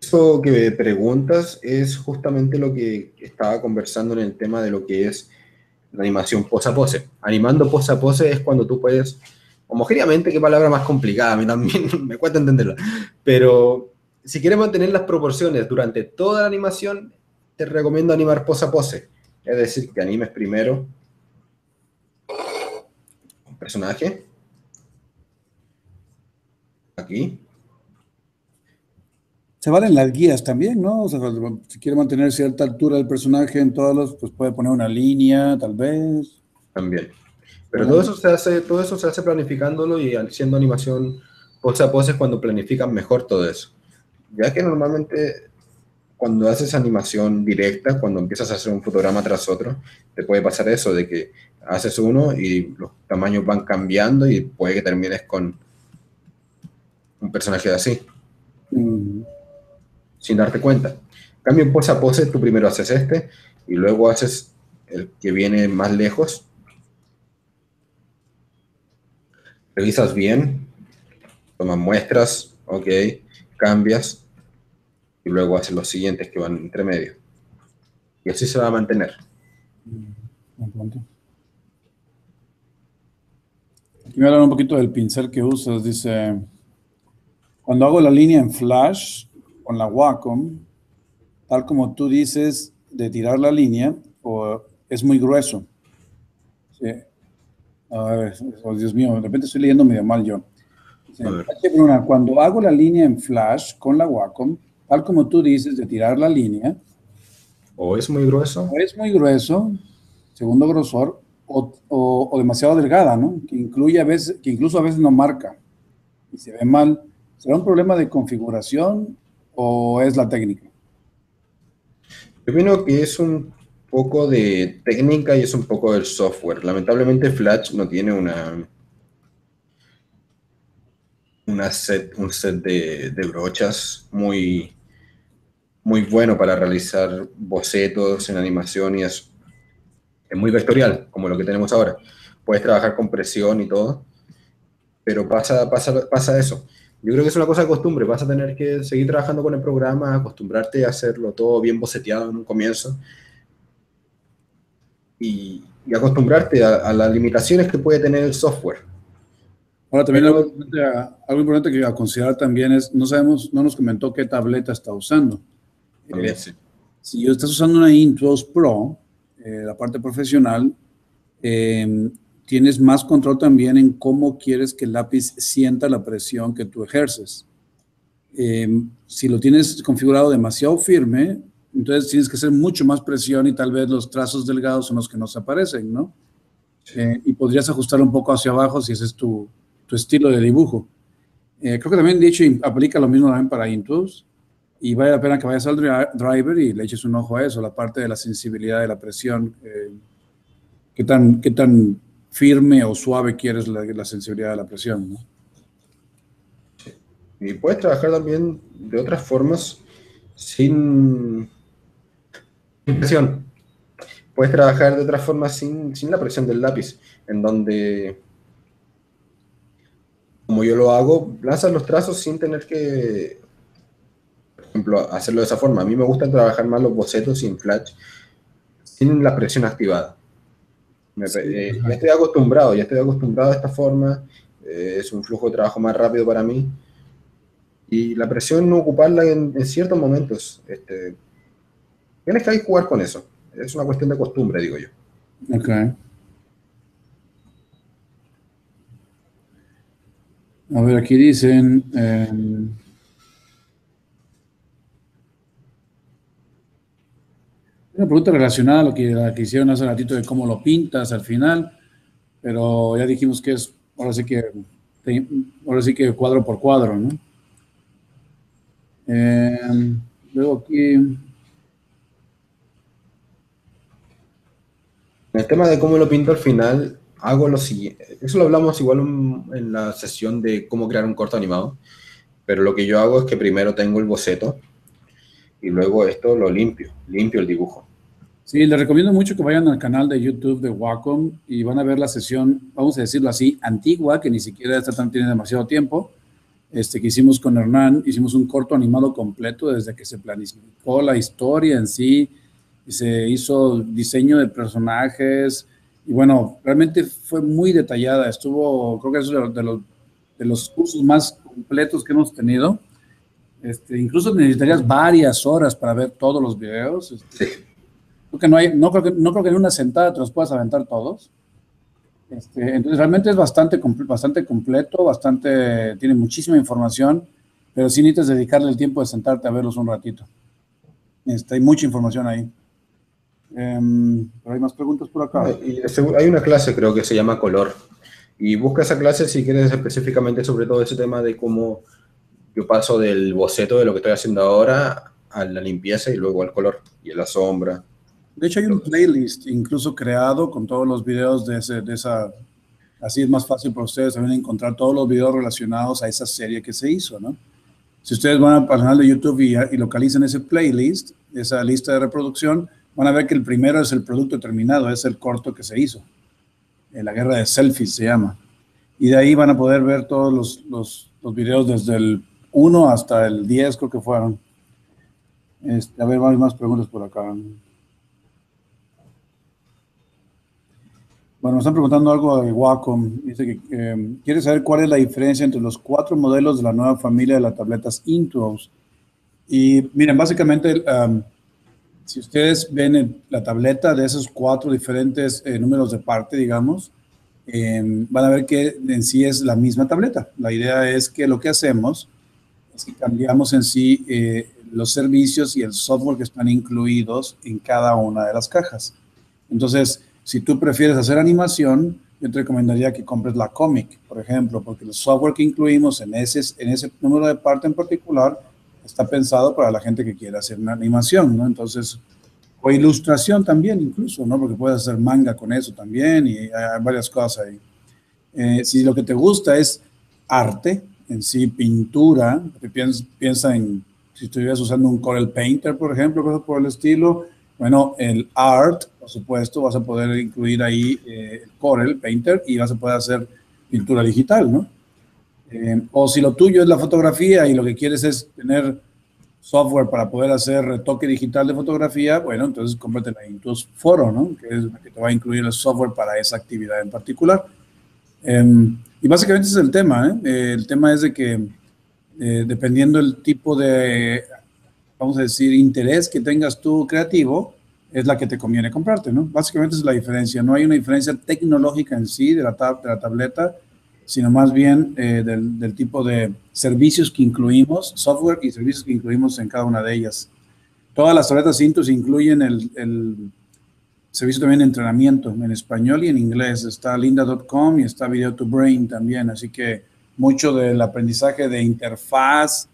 Eso que me preguntas es justamente lo que estaba conversando en el tema de lo que es la animación pose a pose. Animando pose a pose es cuando tú puedes, homogéneamente, qué palabra más complicada, a mí también me cuesta entenderla, pero si quieres mantener las proporciones durante toda la animación, te recomiendo animar pose a pose. Es decir, que animes primero un personaje, aquí. Se valen las guías también, ¿no? O sea, si quiere mantener cierta altura del personaje en todos los, pues puede poner una línea, tal vez. También. Pero Bueno, todo eso se hace planificándolo y haciendo animación pose a pose es cuando planifican mejor todo eso. Ya que normalmente cuando haces animación directa, cuando empiezas a hacer un fotograma tras otro, te puede pasar eso de que haces uno y los tamaños van cambiando y puede que termines con un personaje así, mm, sin darte cuenta. En cambio, en pose a pose, tú primero haces este y luego haces el que viene más lejos, revisas bien, tomas muestras, ok, cambias y luego haces los siguientes que van entre medio. Y así se va a mantener. buen punto. Aquí me hablan un poquito del pincel que usas. Dice, cuando hago la línea en Flash con la Wacom, tal como tú dices de tirar la línea, o es muy grueso. Sí. A ver, oh, Dios mío, de repente estoy leyendo medio mal yo. Dice, A ver. H. Bruna, cuando hago la línea en Flash con la Wacom, tal como tú dices de tirar la línea, O es muy grueso. o es muy grueso, segundo grosor, o demasiado delgada, ¿no? Que incluye a veces, que incluso a veces no marca y se ve mal. ¿Será un problema de configuración o es la técnica? Yo opino que es un poco de técnica y es un poco del software. Lamentablemente Flash no tiene un set de brochas muy bueno para realizar bocetos en animación y es muy vectorial, como lo que tenemos ahora. Puedes trabajar con presión y todo, pero pasa eso. Yo creo que es una cosa de costumbre, vas a tener que seguir trabajando con el programa, acostumbrarte a hacerlo todo bien boceteado en un comienzo y acostumbrarte a las limitaciones que puede tener el software. Ahora también Pero algo importante que a considerar también es, no sabemos, no nos comentó qué tableta está usando. también sí. Si estás usando una Intuos Pro, la parte profesional, eh, tienes más control también en cómo quieres que el lápiz sienta la presión que tú ejerces. Si lo tienes configurado demasiado firme, entonces tienes que hacer mucho más presión y tal vez los trazos delgados son los que nos aparecen, ¿no? Y podrías ajustar un poco hacia abajo si ese es tu estilo de dibujo. Creo que también, de hecho, aplica lo mismo también para Intuos y vale la pena que vayas al driver y le eches un ojo a eso, la parte de la sensibilidad de la presión, qué tan firme o suave quieres la sensibilidad de la presión, ¿no? Y puedes trabajar también de otras formas sin presión. Puedes trabajar de otras formas sin la presión del lápiz, en donde, como yo lo hago, lanzas los trazos sin tener que, por ejemplo, hacerlo de esa forma. A mí me gusta trabajar más los bocetos sin Flash, sin la presión activada. Sí, Ya estoy acostumbrado a esta forma, es un flujo de trabajo más rápido para mí. Y la presión no ocuparla en ciertos momentos. Tienes que jugar con eso. Es una cuestión de costumbre, digo yo. ok. A ver, aquí dicen, una pregunta relacionada a la que hicieron hace ratito de cómo lo pintas al final, pero ya dijimos que es, te- ahora sí que cuadro por cuadro, ¿no? Eh, luego aquí, En el tema de cómo lo pinto al final, hago lo siguiente. Eso lo hablamos igual en la sesión de cómo crear un corto animado. Pero lo que yo hago es que primero tengo el boceto y luego esto lo limpio el dibujo. Sí, les recomiendo mucho que vayan al canal de YouTube de Wacom y van a ver la sesión, vamos a decirlo así, antigua, que ni siquiera tiene demasiado tiempo, que hicimos con Hernán. Hicimos un corto animado completo desde que se planificó la historia en sí, y se hizo diseño de personajes, y bueno, realmente fue muy detallada. Creo que es de los cursos más completos que hemos tenido. Incluso necesitarías varias horas para ver todos los videos. Sí. Creo que no creo que en una sentada te los puedas aventar todos. Entonces realmente es bastante completo, tiene muchísima información, pero sí necesitas dedicarle el tiempo de sentarte a verlos un ratito. Hay mucha información ahí. Pero hay más preguntas por acá. Y hay una clase, creo que se llama Color. Y busca esa clase si quieres específicamente sobre todo ese tema de cómo yo paso del boceto de lo que estoy haciendo ahora a la limpieza y luego al color y a la sombra. De hecho, hay un playlist incluso creado con todos los videos de esa. Así es más fácil para ustedes también encontrar todos los videos relacionados a esa serie que se hizo, ¿no? Si ustedes van al canal de YouTube y localizan ese playlist, esa lista de reproducción, van a ver que el primero es el producto terminado, es el corto que se hizo. La guerra de selfies se llama. Y de ahí van a poder ver todos los videos desde el 1 hasta el 10, creo que fueron. A ver, más preguntas por acá. Bueno, me están preguntando algo de Wacom. Dice que quiere saber cuál es la diferencia entre los 4 modelos de la nueva familia de las tabletas Intuos. Y miren, básicamente, si ustedes ven la tableta de esos 4 diferentes números de parte, digamos, van a ver que en sí es la misma tableta. La idea es que lo que hacemos es que cambiamos en sí los servicios y el software que están incluidos en cada una de las cajas. Entonces, si tú prefieres hacer animación, yo te recomendaría que compres la Comic, por ejemplo, porque el software que incluimos en ese número de parte en particular está pensado para la gente que quiere hacer una animación, ¿no? Entonces, o ilustración también incluso, ¿no? Porque puedes hacer manga con eso también y hay varias cosas ahí. Si lo que te gusta es arte, en sí, pintura, piensa en si estuvieras usando un Corel Painter, por ejemplo, cosas por el estilo. Bueno, el Art, por supuesto, vas a poder incluir ahí el Corel Painter y vas a poder hacer pintura digital, ¿no? O si lo tuyo es la fotografía y lo que quieres es tener software para poder hacer retoque digital de fotografía, bueno, entonces cómprate la Intuos Photo, ¿no? Que es la que te va a incluir el software para esa actividad en particular. Y básicamente ese es el tema, ¿eh? El tema es de que dependiendo del tipo de, vamos a decir, interés que tengas tú creativo, es la que te conviene comprarte, ¿no? Básicamente esa es la diferencia. No hay una diferencia tecnológica en sí de la tableta, sino más bien del tipo de servicios que incluimos, software y servicios que incluimos en cada una de ellas. Todas las tabletas Intuos incluyen el servicio también de entrenamiento en español y en inglés. Está lynda.com y está Video to Brain también. Así que mucho del aprendizaje de interfaz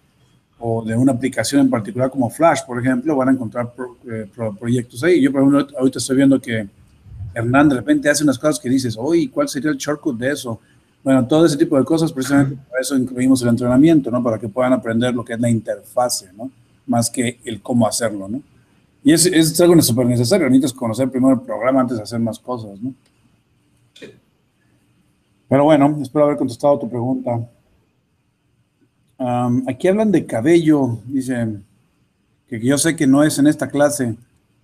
o de una aplicación en particular como Flash, por ejemplo, van a encontrar proyectos ahí. Yo, por ejemplo, ahorita estoy viendo que Hernán de repente hace unas cosas que dices, oye, ¿cuál sería el shortcut de eso? Bueno, todo ese tipo de cosas, precisamente por eso incluimos el entrenamiento, ¿no? Para que puedan aprender lo que es la interfase, ¿no? Más que el cómo hacerlo, ¿no? Y es algo súper necesario. Necesitas conocer primero el programa antes de hacer más cosas, ¿no? Pero bueno, espero haber contestado tu pregunta. Aquí hablan de cabello, dice, que yo sé que no es en esta clase,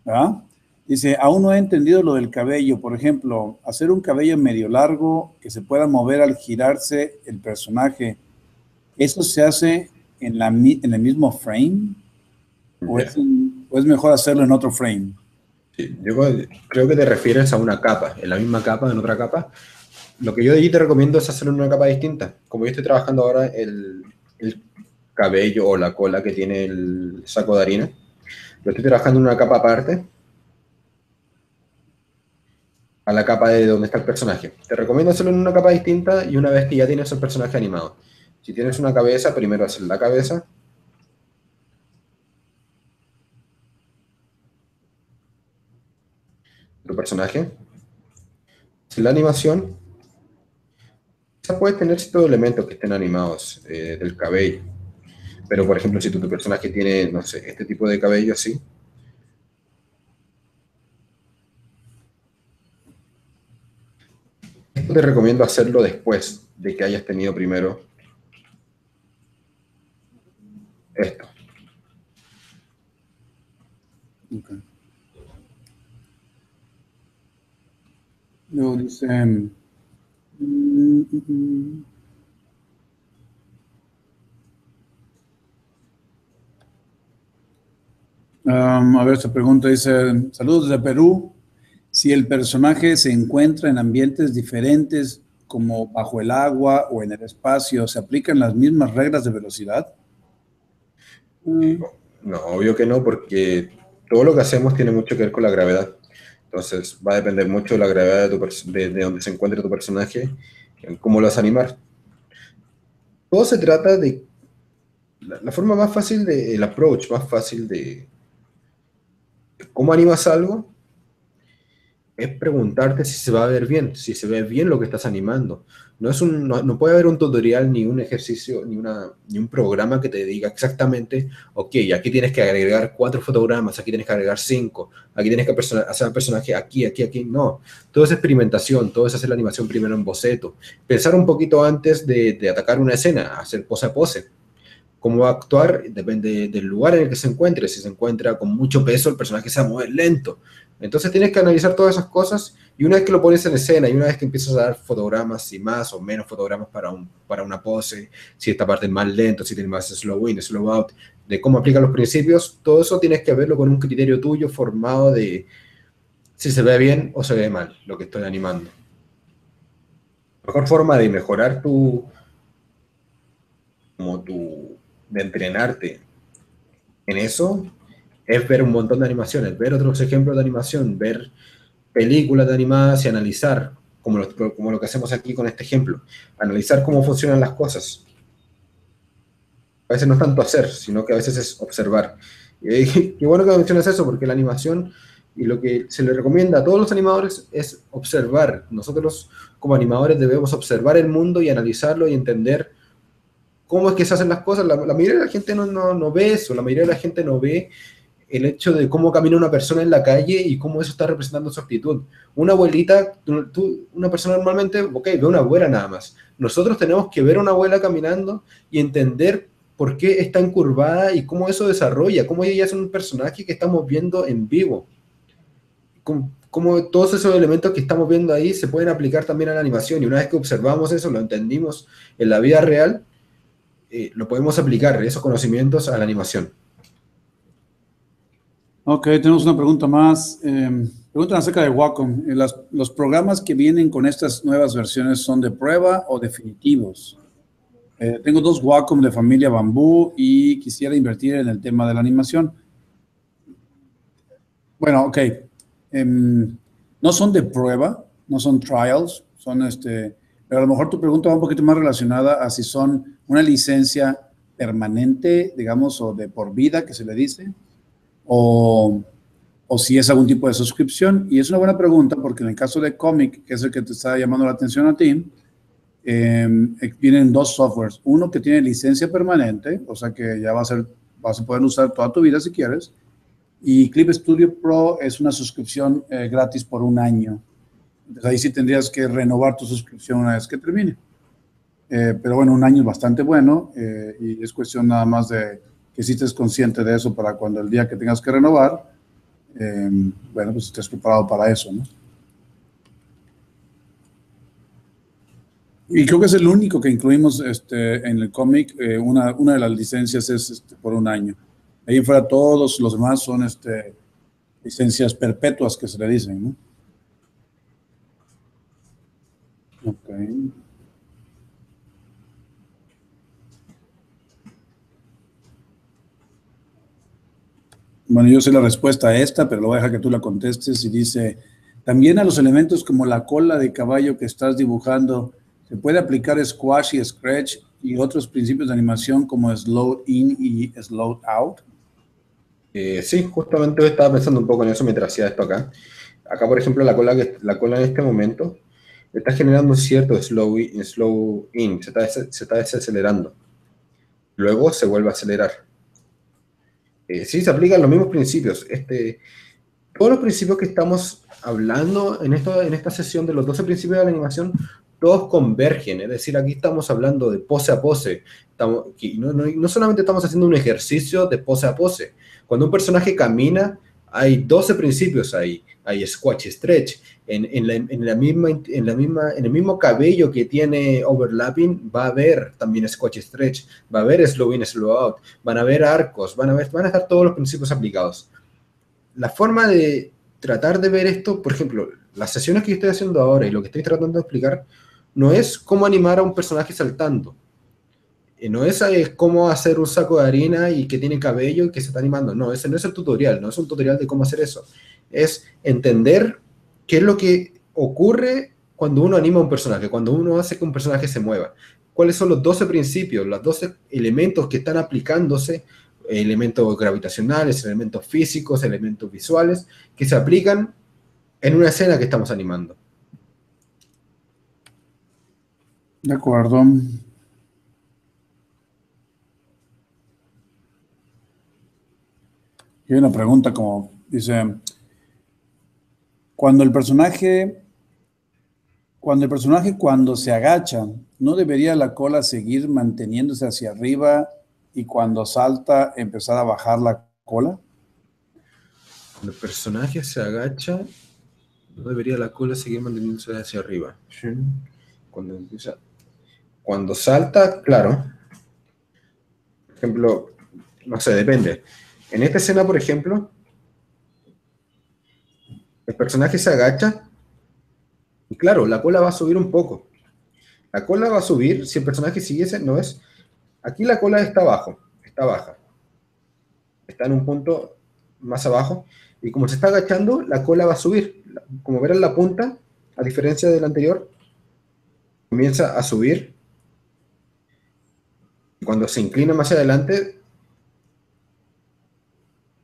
¿verdad? Dice, aún no he entendido lo del cabello. Por ejemplo, hacer un cabello medio largo que se pueda mover al girarse el personaje, ¿eso se hace en el mismo frame? ¿O es mejor hacerlo en otro frame? Sí, yo creo que te refieres a una capa, en la misma capa, en otra capa. Lo que yo de allí te recomiendo es hacerlo en una capa distinta. Como yo estoy trabajando ahora el cabello o la cola que tiene el saco de harina, lo estoy trabajando en una capa aparte a la capa de donde está el personaje. Te recomiendo hacerlo en una capa distinta y una vez que ya tienes el personaje animado. Si tienes una cabeza, primero hacer la cabeza. Tu personaje. Si la animación, esa puede tener ciertos elementos que estén animados del cabello. Pero, por ejemplo, si tu personaje tiene, no sé, este tipo de cabello así, esto te recomiendo hacerlo después de que hayas tenido primero esto. Okay. Luego dicen... a ver, esta pregunta dice, saludos desde Perú. Si el personaje se encuentra en ambientes diferentes, como bajo el agua o en el espacio, ¿se aplican las mismas reglas de velocidad? No, obvio que no, porque todo lo que hacemos tiene mucho que ver con la gravedad. Entonces va a depender mucho de la gravedad de donde se encuentre tu personaje, en cómo lo vas a animar. Todo se trata de la forma más fácil, el approach más fácil de cómo animas algo, es preguntarte si se va a ver bien, si se ve bien lo que estás animando. No puede haber un tutorial, ni un ejercicio, ni un programa que te diga exactamente, ok, aquí tienes que agregar 4 fotogramas, aquí tienes que agregar 5, aquí tienes que hacer un personaje aquí, aquí, aquí. No, todo es experimentación, todo es hacer la animación primero en boceto. Pensar un poquito antes de atacar una escena, hacer pose a pose. Cómo va a actuar depende del lugar en el que se encuentre. Si se encuentra con mucho peso, el personaje se va a mover lento. Entonces tienes que analizar todas esas cosas y una vez que lo pones en escena y una vez que empiezas a dar fotogramas, si más o menos fotogramas para una pose, si esta parte es más lento, si tiene más slow in, slow out, de cómo aplican los principios, todo eso tienes que verlo con un criterio tuyo formado de si se ve bien o se ve mal lo que estoy animando. La mejor forma de mejorar de entrenarte en eso es ver un montón de animaciones, ver otros ejemplos de animación, ver películas de animadas y analizar, como lo que hacemos aquí con este ejemplo, analizar cómo funcionan las cosas. A veces no es tanto hacer, sino que a veces es observar. Y qué bueno que mencionas eso, porque la animación y lo que se le recomienda a todos los animadores es observar. Nosotros como animadores debemos observar el mundo y analizarlo y entender cómo es que se hacen las cosas. La mayoría de la gente no ve eso, la mayoría de la gente no ve el hecho de cómo camina una persona en la calle y cómo eso está representando su actitud. Una abuelita, una persona normalmente, ok, ve una abuela nada más. Nosotros tenemos que ver a una abuela caminando y entender por qué está encurvada y cómo eso desarrolla, cómo ella es un personaje que estamos viendo en vivo. Cómo todos esos elementos que estamos viendo ahí se pueden aplicar también a la animación y una vez que observamos eso, lo entendimos en la vida real, lo podemos aplicar, esos conocimientos, a la animación. Ok, tenemos una pregunta más. Preguntan acerca de Wacom. ¿Los programas que vienen con estas nuevas versiones son de prueba o definitivos? Tengo 2 Wacom de familia Bambú y quisiera invertir en el tema de la animación. Bueno, ok. No son de prueba, no son trials, pero a lo mejor tu pregunta va un poquito más relacionada a si son una licencia permanente, digamos, o de por vida, que se le dice, o, o si es algún tipo de suscripción. Y es una buena pregunta porque en el caso de Comic, que es el que te está llamando la atención a ti, vienen 2 softwares. Uno que tiene licencia permanente, o sea que ya vas a poder usar toda tu vida si quieres. Y Clip Studio Pro es una suscripción gratis por 1 año. Entonces ahí sí tendrías que renovar tu suscripción una vez que termine. Pero bueno, 1 año es bastante bueno y es cuestión nada más de que si estés consciente de eso para cuando el día que tengas que renovar, bueno, pues estés preparado para eso, ¿no? Y creo que es el único que incluimos en el cómic. Una de las licencias es por 1 año. Ahí en fuera todos los demás son licencias perpetuas que se le dicen, ¿no? Ok. Bueno, yo sé la respuesta a esta, pero lo voy a dejar que tú la contestes y dice, también a los elementos como la cola de caballo que estás dibujando, ¿se puede aplicar squash y scratch y otros principios de animación como slow in y slow out? Sí, justamente estaba pensando un poco en eso mientras hacía esto acá. Acá, por ejemplo, la cola en este momento está generando un cierto slow in, se está desacelerando. luego se vuelve a acelerar. Sí, se aplican los mismos principios. Todos los principios que estamos hablando en esta sesión de los 12 principios de la animación, todos convergen. Es decir, aquí estamos hablando de pose a pose. No solamente estamos haciendo un ejercicio de pose a pose. Cuando un personaje camina, hay 12 principios ahí. Hay squash, stretch. En el mismo cabello que tiene overlapping, va a haber también squash, stretch. Va a haber slow in, slow out. Van a haber arcos. Van a estar todos los principios aplicados. La forma de tratar de ver esto, por ejemplo, las sesiones que yo estoy haciendo ahora y lo que estoy tratando de explicar, no es cómo animar a un personaje saltando. No es cómo hacer un saco de harina y que tiene cabello y que se está animando. No, ese no es el tutorial, no es un tutorial de cómo hacer eso. Es entender qué es lo que ocurre cuando uno anima a un personaje, cuando uno hace que un personaje se mueva. ¿Cuáles son los 12 principios, los 12 elementos que están aplicándose, elementos gravitacionales, elementos físicos, elementos visuales, que se aplican en una escena que estamos animando? De acuerdo. Y hay una pregunta como, dice, cuando el personaje cuando se agacha, ¿no debería la cola seguir manteniéndose hacia arriba y cuando salta empezar a bajar la cola? Cuando el personaje se agacha, no debería la cola seguir manteniéndose hacia arriba. Cuando salta, claro. Por ejemplo, no sé, depende. En esta escena, por ejemplo, el personaje se agacha y claro, la cola va a subir un poco. La cola va a subir si el personaje siguiese, no es. Aquí la cola está abajo, está baja. Está en un punto más abajo. Y como se está agachando, la cola va a subir. Como verán la punta, a diferencia del anterior, comienza a subir. Y cuando se inclina más adelante,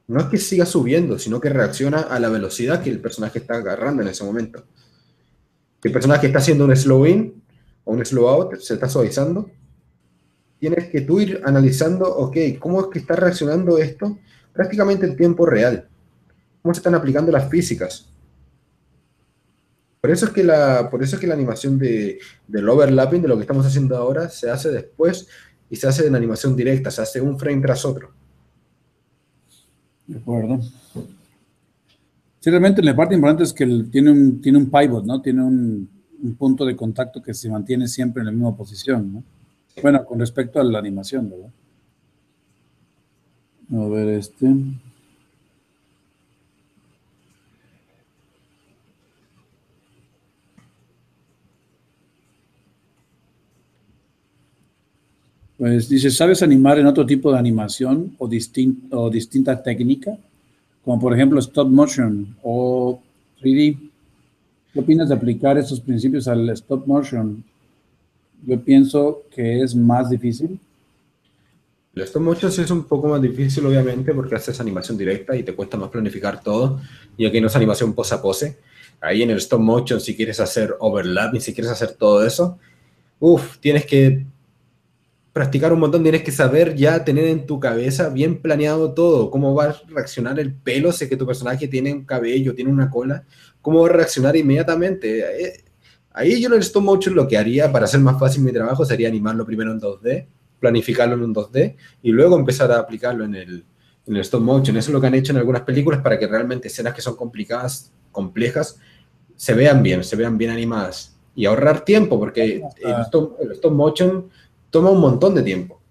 no es que siga subiendo, sino que reacciona a la velocidad que el personaje está agarrando en ese momento. Si el personaje está haciendo un slow in o un slow out, se está suavizando, tienes que tú ir analizando, ok, ¿cómo es que está reaccionando esto prácticamente en tiempo real? ¿Cómo se están aplicando las físicas? Por eso es que la animación del overlapping, de lo que estamos haciendo ahora, se hace después y se hace en animación directa, se hace un frame tras otro. De acuerdo. Sí, realmente la parte importante es que tiene un pivot, ¿no? Tiene un punto de contacto que se mantiene siempre en la misma posición, ¿no? Bueno, con respecto a la animación, ¿verdad? A ver, Pues dice, ¿sabes animar en otro tipo de animación o distinta técnica? Como por ejemplo stop motion o 3D. ¿Qué opinas de aplicar estos principios al stop motion? Yo pienso que es más difícil. El stop motion sí es un poco más difícil, obviamente, porque haces animación directa y te cuesta más planificar todo, y aquí no es animación pose a pose. Ahí en el stop motion, si quieres hacer overlapping, si quieres hacer todo eso, tienes que practicar un montón, tienes que saber ya tener en tu cabeza bien planeado todo, cómo va a reaccionar el pelo si es que tu personaje tiene un cabello, tiene una cola, cómo va a reaccionar inmediatamente. Ahí yo en el stop motion lo que haría para hacer más fácil mi trabajo sería animarlo primero en 2D, planificarlo en un 2D y luego empezar a aplicarlo en el stop motion. Eso es lo que han hecho en algunas películas para que realmente escenas que son complicadas, complejas, se vean bien animadas y ahorrar tiempo, porque el stop motion toma un montón de tiempo.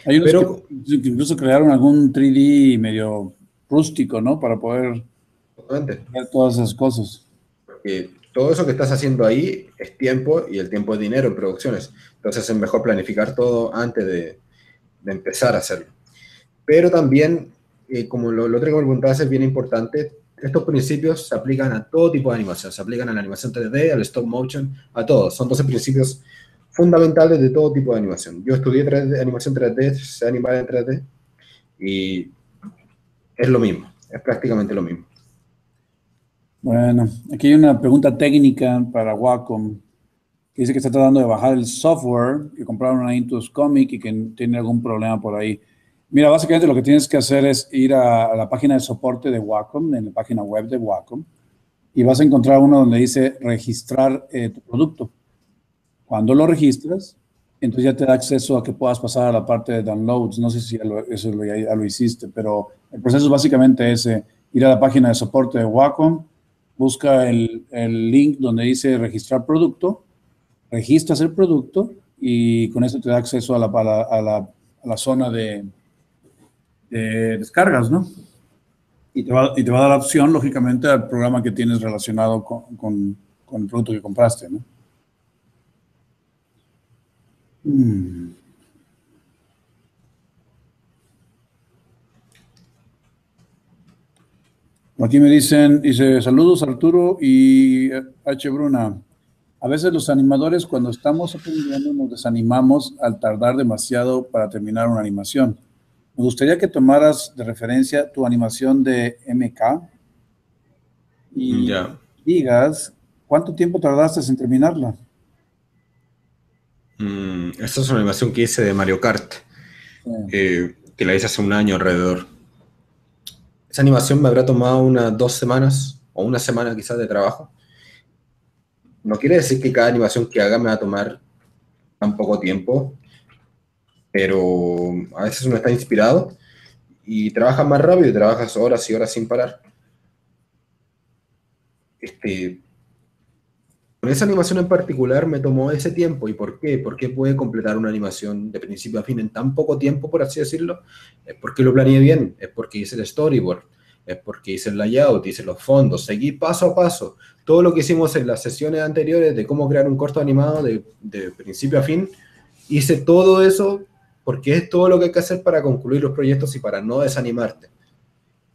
Hay unos Pero, que incluso crearon algún 3D medio rústico, ¿no? Para poder obviamente, hacer todas esas cosas. porque todo eso que estás haciendo ahí es tiempo y el tiempo es dinero en producciones. Entonces es mejor planificar todo antes de empezar a hacerlo. Pero también, como lo otro que me preguntabas es bien importante, estos principios se aplican a todo tipo de animación. Se aplican a la animación 3D, al stop motion, a todos. Son 12 principios fundamentales de todo tipo de animación. Yo estudié animación 3D, sé animar en 3D y es lo mismo, es prácticamente lo mismo. Bueno, aquí hay una pregunta técnica para Wacom. que dice que está tratando de bajar el software, que compraron ahí en tus Comic y que tiene algún problema por ahí. Mira, básicamente lo que tienes que hacer es ir a la página de soporte de Wacom, en la página web de Wacom, y vas a encontrar uno donde dice registrar tu producto. Cuando lo registras, entonces ya te da acceso a que puedas pasar a la parte de downloads. No sé si ya lo hiciste, pero el proceso es básicamente ese: ir a la página de soporte de Wacom, busca el link donde dice registrar producto, registras el producto y con eso te da acceso a la zona de descargas, ¿no? Y te va a dar la opción, lógicamente, al programa que tienes relacionado con el producto que compraste, ¿no? Mm. Aquí me dice, saludos Arturo y H. Bruna. A veces los animadores cuando estamos aprendiendo nos desanimamos al tardar demasiado para terminar una animación. Me gustaría que tomaras de referencia tu animación de MK y Ya. digas cuánto tiempo tardaste en terminarla. Esta es una animación que hice de Mario Kart, que la hice hace un año alrededor. Esa animación me habrá tomado unas 2 semanas o una semana quizás de trabajo. No quiere decir que cada animación que haga me va a tomar tan poco tiempo, pero a veces uno está inspirado y trabajas más rápido y trabajas horas y horas sin parar. Con esa animación en particular me tomó ese tiempo. ¿Y por qué? ¿Por qué pude completar una animación de principio a fin en tan poco tiempo, por así decirlo? Es porque lo planeé bien, es porque hice el storyboard, es porque hice el layout, hice los fondos, seguí paso a paso. Todo lo que hicimos en las sesiones anteriores de cómo crear un corto animado de principio a fin, hice todo eso porque es todo lo que hay que hacer para concluir los proyectos y para no desanimarte.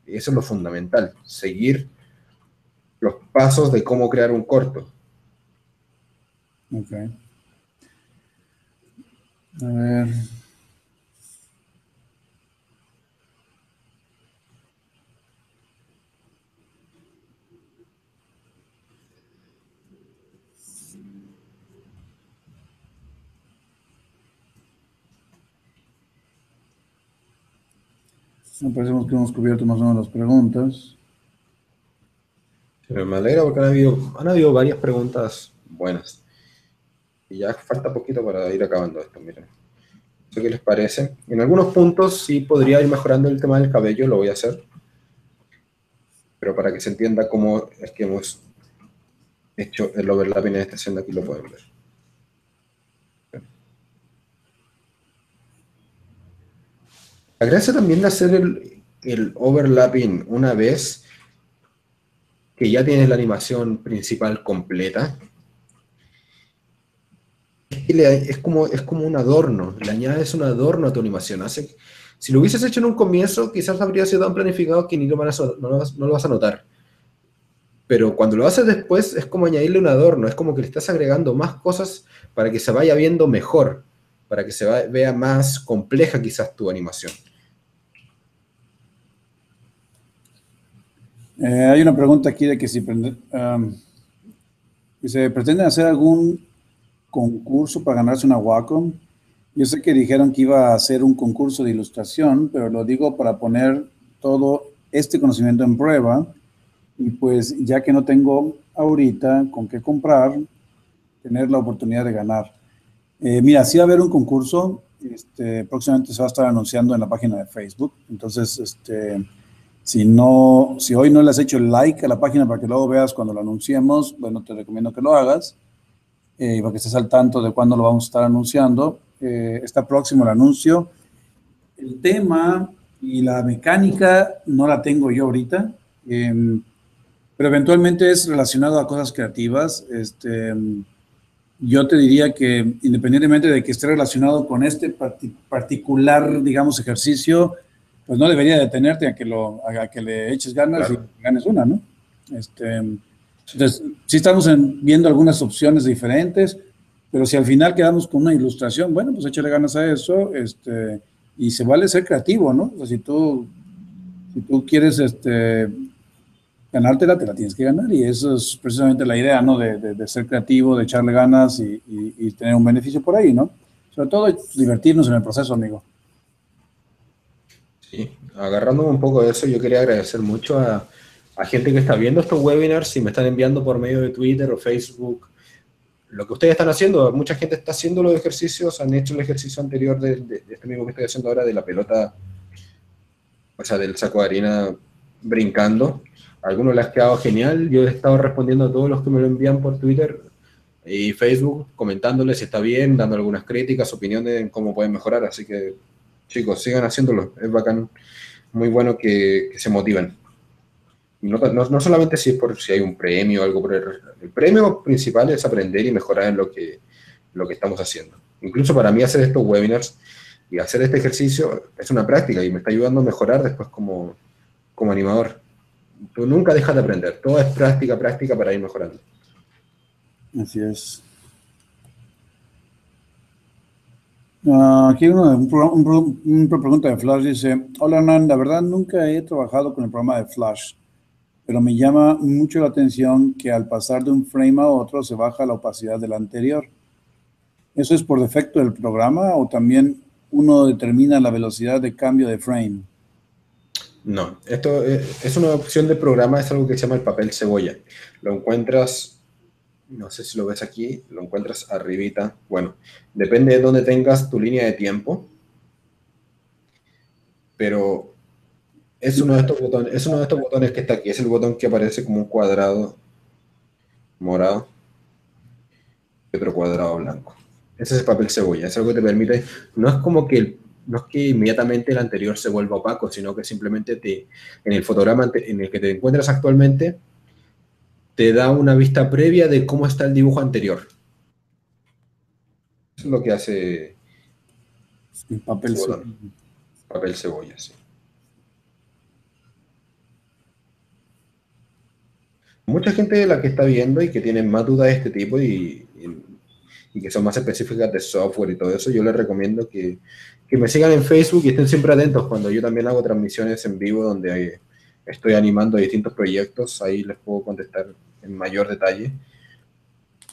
Y eso es lo fundamental, seguir los pasos de cómo crear un corto. Ok. A ver. Me parece que hemos cubierto más o menos las preguntas. Pero me alegra porque han habido varias preguntas buenas. Y ya falta poquito para ir acabando esto, miren. No sé qué les parece. En algunos puntos sí podría ir mejorando el tema del cabello, lo voy a hacer. Pero para que se entienda cómo es que hemos hecho el overlapping en esta escena, aquí lo pueden ver. La gracia también de hacer el overlapping una vez que ya tienes la animación principal completa, es como un adorno, le añades un adorno a tu animación. Si lo hubieses hecho en un comienzo, quizás habría sido tan planificado que ni no lo vas a notar. Pero cuando lo haces después, es como añadirle un adorno, es como que le estás agregando más cosas para que se vaya viendo mejor, para que vea más compleja quizás tu animación. Hay una pregunta aquí de que si dice, ¿pretenden hacer algún concurso para ganarse una Wacom? Yo sé que dijeron que iba a hacer un concurso de ilustración, pero lo digo para poner todo este conocimiento en prueba y pues ya que no tengo ahorita con qué comprar, tener la oportunidad de ganar. Mira, sí va a haber un concurso, próximamente se va a estar anunciando en la página de Facebook, entonces, si hoy no le has hecho el like a la página para que luego veas cuando lo anunciemos, bueno, te recomiendo que lo hagas, para que estés al tanto de cuándo lo vamos a estar anunciando. Está próximo el anuncio. El tema y la mecánica no la tengo yo ahorita, pero eventualmente es relacionado a cosas creativas. Yo te diría que independientemente de que esté relacionado con este particular, digamos, ejercicio, pues no debería detenerte a que le eches ganas, claro, y ganes una, ¿no? Entonces, sí estamos viendo algunas opciones diferentes, pero si al final quedamos con una ilustración, bueno, pues échale ganas a eso, y se vale ser creativo, ¿no? O sea, si tú quieres, ganártela, te la tienes que ganar y eso es precisamente la idea, ¿no? De ser creativo, de echarle ganas y tener un beneficio por ahí, ¿no? Sobre todo divertirnos en el proceso, amigo. Sí, agarrándome un poco de eso, yo quería agradecer mucho a gente que está viendo estos webinars y me están enviando por medio de Twitter o Facebook lo que ustedes están haciendo. Mucha gente está haciendo los ejercicios, han hecho el ejercicio anterior de este mismo que estoy haciendo ahora, de la pelota, o sea, del saco de harina brincando. A algunos les ha quedado genial. Yo he estado respondiendo a todos los que me lo envían por Twitter y Facebook, comentándoles si está bien, dando algunas críticas, opiniones en cómo pueden mejorar. Así que, chicos, sigan haciéndolo. Es bacán, muy bueno que se motiven. No solamente si es por si hay un premio o algo por el premio principal es aprender y mejorar en lo que estamos haciendo. Incluso para mí hacer estos webinars y hacer este ejercicio es una práctica y me está ayudando a mejorar después como animador. Tú nunca dejas de aprender, todo es práctica, práctica para ir mejorando. Así es. Aquí una pregunta de Flash dice, hola Hernán, la verdad nunca he trabajado con el programa de Flash, pero me llama mucho la atención que al pasar de un frame a otro se baja la opacidad del anterior. ¿Eso es por defecto del programa o también uno determina la velocidad de cambio de frame? No, esto es una opción de programa, es algo que se llama el papel cebolla. Lo encuentras, no sé si lo ves aquí, lo encuentras arribita. Bueno, depende de dónde tengas tu línea de tiempo, pero es uno de estos botones que está aquí, es el botón que aparece como un cuadrado morado y otro cuadrado blanco. Ese es el papel cebolla, es algo que te permite, no es que inmediatamente el anterior se vuelva opaco, sino que simplemente en el fotograma en el que te encuentras actualmente, te da una vista previa de cómo está el dibujo anterior. Eso es lo que hace El papel ese sí. botón, papel cebolla, sí. Mucha gente de la que está viendo y que tiene más dudas de este tipo y que son más específicas de software y todo eso, yo les recomiendo que me sigan en Facebook y estén siempre atentos cuando yo también hago transmisiones en vivo donde estoy animando distintos proyectos, ahí les puedo contestar en mayor detalle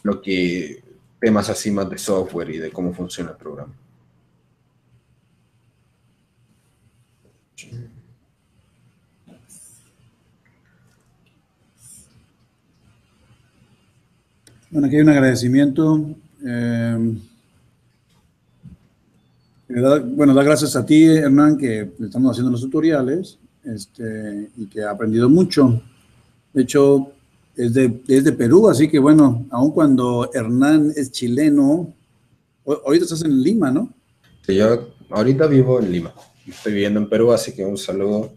lo que temas así más de software y de cómo funciona el programa. Bueno, aquí hay un agradecimiento. Bueno, da gracias a ti, Hernán, que estamos haciendo los tutoriales y que ha aprendido mucho. De hecho, es de Perú, así que bueno, aun cuando Hernán es chileno, ahorita estás en Lima, ¿no? Sí, yo ahorita vivo en Lima, estoy viviendo en Perú, así que un saludo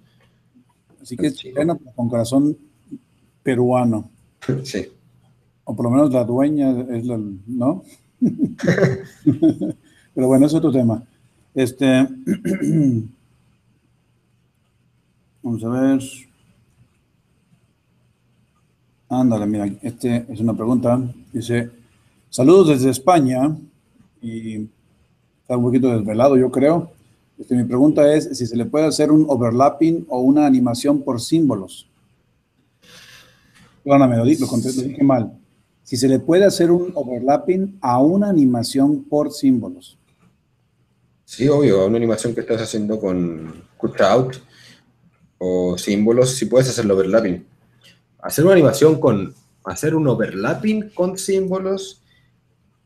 Así que al es chico. chileno, pero con corazón peruano. Sí, O por lo menos la dueña es la, ¿no? Pero bueno, es otro tema. Este, vamos a ver. Ándale, mira, es una pregunta. Dice, saludos desde España y está un poquito desvelado, yo creo. Mi pregunta es si se le puede hacer un overlapping o una animación por símbolos. Perdóname, lo dije mal. Si se le puede hacer un overlapping a una animación por símbolos. sí, obvio, una animación que estás haciendo con cutout o símbolos, si puedes hacerlo overlapping. Hacer una animación hacer un overlapping con símbolos,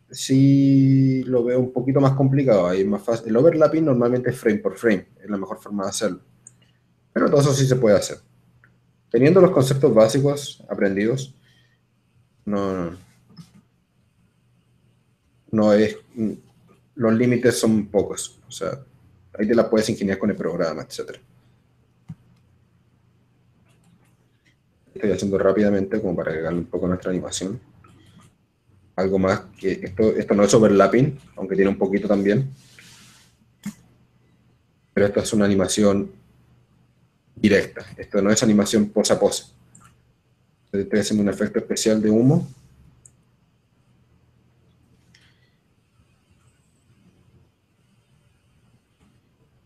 sí lo veo un poquito más complicado. Ahí es más fácil. El overlapping normalmente es frame por frame, es la mejor forma de hacerlo. Pero todo eso sí se puede hacer. Teniendo los conceptos básicos aprendidos, no, no es, los límites son pocos. O sea, ahí te la puedes ingeniar con el programa, etcétera. Estoy haciendo rápidamente como para agregarle un poco a nuestra animación. Algo más que esto no es overlapping, aunque tiene un poquito también. Pero esto es una animación directa. Esto no es animación pose a pose. Estoy haciendo un efecto especial de humo.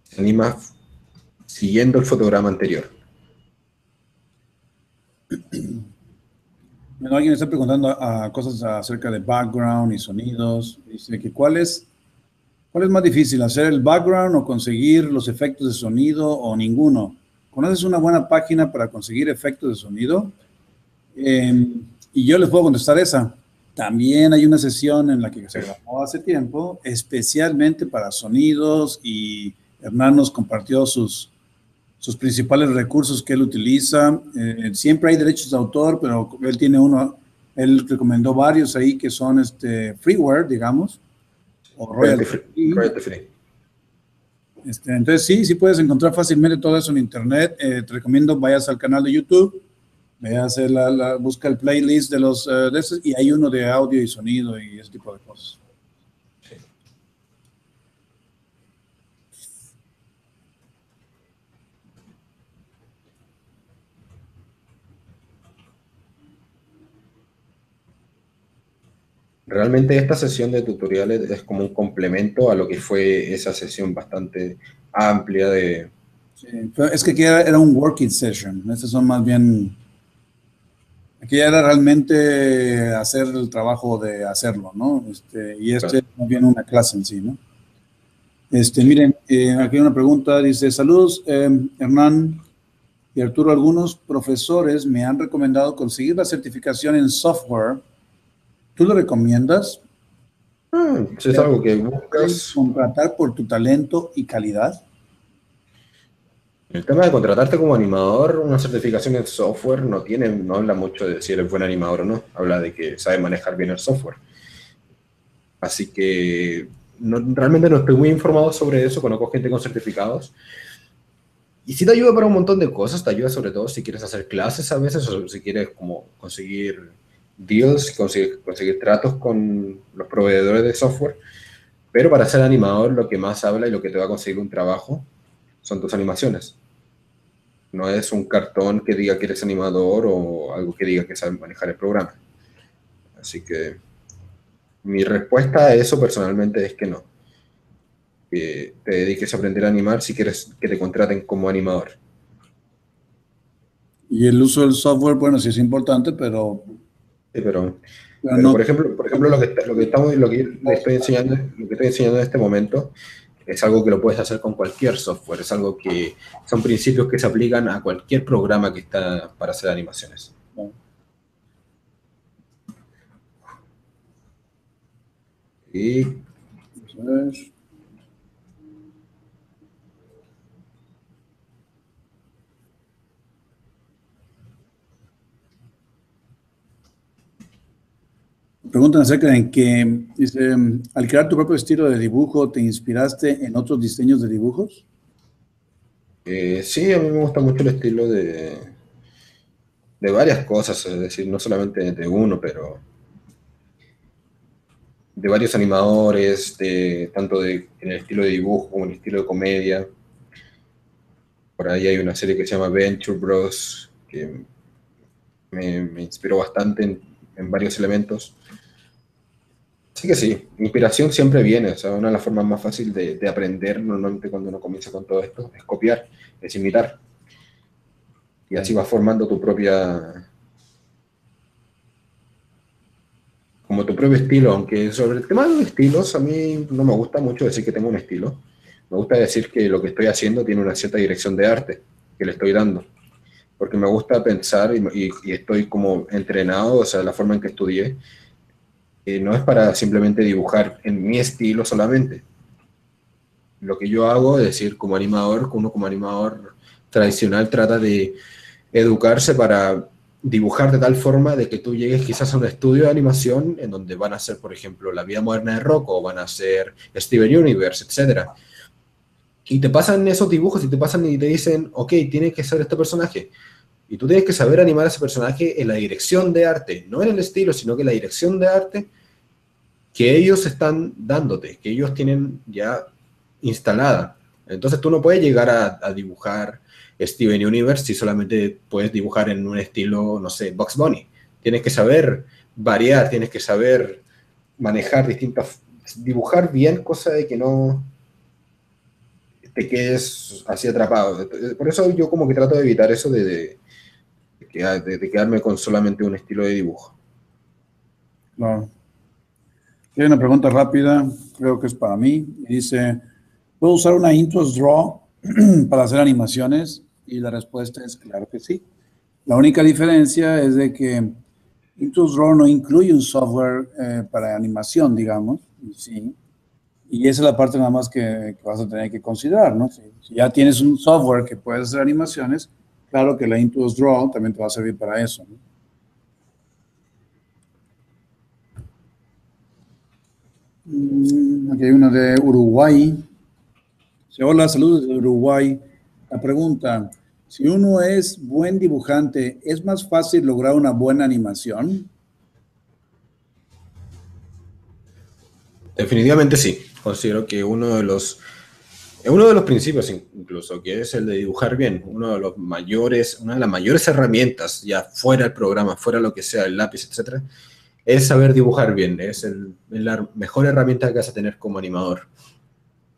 Se anima siguiendo el fotograma anterior. Bueno, alguien está preguntando a cosas acerca de background y sonidos. Dice que ¿cuál es más difícil, hacer el background o conseguir los efectos de sonido o ninguno? ¿Conoces una buena página para conseguir efectos de sonido? Eh, y yo les puedo contestar esa. También hay una sesión en la que se grabó hace tiempo, especialmente para sonidos, y Hernán nos compartió sus principales recursos que él utiliza. Siempre hay derechos de autor, pero él tiene uno, él recomendó varios ahí que son freeware, digamos, o Royalty royalty free. free. Royalty free. Entonces sí puedes encontrar fácilmente todo eso en internet. Te recomiendo vayas al canal de YouTube, veas busca el playlist de los de esos, y hay uno de audio y sonido y ese tipo de cosas. Realmente esta sesión de tutoriales es como un complemento a lo que fue esa sesión bastante amplia de... Sí, pero es que aquí era un working session. Estas son más bien, aquí era realmente hacer el trabajo de hacerlo, ¿no? Y Claro, es más bien una clase en sí, ¿no? sí. Miren, aquí hay una pregunta, dice, saludos, Hernán y Arturo, algunos profesores me han recomendado conseguir la certificación en software. ¿Tú lo recomiendas? Si es algo que ¿Pueden buscas, contratar por tu talento y calidad? el tema de contratarte como animador, una certificación en software no habla mucho de si eres buen animador o no, habla de que sabes manejar bien el software. Así que realmente no estoy muy informado sobre eso, conozco gente con certificados. Y sí te ayuda para un montón de cosas, te ayuda sobre todo si quieres hacer clases a veces o si quieres como conseguir deals, conseguir tratos con los proveedores de software. Pero para ser animador lo que más habla y lo que te va a conseguir un trabajo son tus animaciones. No es un cartón que diga que eres animador o algo que diga que sabes manejar el programa. Así que mi respuesta a eso personalmente es que no. Que te dediques a aprender a animar si quieres que te contraten como animador. Y el uso del software, bueno, sí es importante, Sí, pero pero no. por ejemplo lo que le estoy enseñando, lo que estoy enseñando en este momento es algo que lo puedes hacer con cualquier software, es algo que son principios que se aplican a cualquier programa que está para hacer animaciones. Y Preguntan acerca de que, dice, al crear tu propio estilo de dibujo, ¿te inspiraste en otros diseños de dibujos? sí, a mí me gusta mucho el estilo de varias cosas, es decir, no solamente de uno, pero de varios animadores, tanto en el estilo de dibujo como en el estilo de comedia. Por ahí hay una serie que se llama Venture Bros, que me inspiró bastante en varios elementos. Así que sí, inspiración siempre viene, o sea, una de las formas más fáciles de aprender normalmente cuando uno comienza con todo esto es copiar, es imitar, y así vas formando como tu propio estilo, aunque sobre el tema de los estilos, a mí no me gusta mucho decir que tengo un estilo, me gusta decir que lo que estoy haciendo tiene una cierta dirección de arte que le estoy dando, porque me gusta pensar y estoy como entrenado, o sea, la forma en que estudié, no es para simplemente dibujar en mi estilo solamente. Lo que yo hago es decir, como animador, uno como animador tradicional trata de educarse para dibujar de tal forma de que tú llegues quizás a un estudio de animación en donde van a ser, por ejemplo, La vida moderna de Rocco, o van a ser Steven Universe, etcétera. Y te pasan esos dibujos y te pasan y te dicen, ok, tiene que ser este personaje. Y tú tienes que saber animar a ese personaje en la dirección de arte, no en el estilo, sino que la dirección de arte que ellos están dándote, que ellos tienen ya instalada. Entonces tú no puedes llegar a dibujar Steven Universe si solamente puedes dibujar en un estilo, no sé, Bugs Bunny. Tienes que saber variar, tienes que saber manejar distintas, dibujar bien, cosa de que no te quedes así atrapado. Por eso yo como que trato de evitar eso de de quedarme con solamente un estilo de dibujo. Claro. Hay una pregunta rápida, creo que es para mí. Y dice, ¿puedo usar una Intuos Draw para hacer animaciones? Y la respuesta es claro que sí. La única diferencia es de que Intuos Draw no incluye un software para animación, digamos. Sí. Y esa es la parte nada más que vas a tener que considerar, ¿no? Si ya tienes un software que puede hacer animaciones, claro que la Intuos Draw también te va a servir para eso, ¿no? Aquí hay una de Uruguay. Dice, hola, saludos de Uruguay. La pregunta, si uno es buen dibujante, ¿es más fácil lograr una buena animación? Definitivamente sí. Considero que uno de los principios incluso, que es el de dibujar bien, una de las mayores herramientas, ya fuera el programa, fuera lo que sea, el lápiz, etcétera, es saber dibujar bien. Es la mejor herramienta que vas a tener como animador.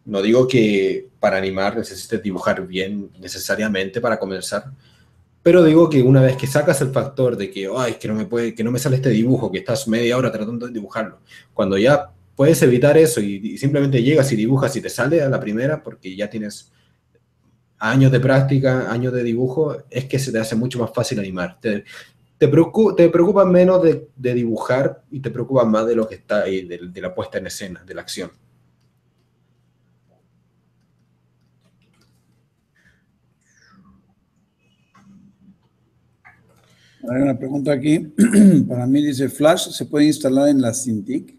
No digo que para animar necesites dibujar bien necesariamente para comenzar, pero digo que una vez que sacas el factor de que, ay, que no me sale este dibujo, que estás media hora tratando de dibujarlo, cuando ya puedes evitar eso y simplemente llegas y dibujas y te sale a la primera porque ya tienes años de práctica, años de dibujo, es que se te hace mucho más fácil animar. Te preocupas menos de dibujar y te preocupas más de lo que está ahí, de la puesta en escena, de la acción. Hay una pregunta aquí. Para mí dice, ¿Flash se puede instalar en la Cintiq?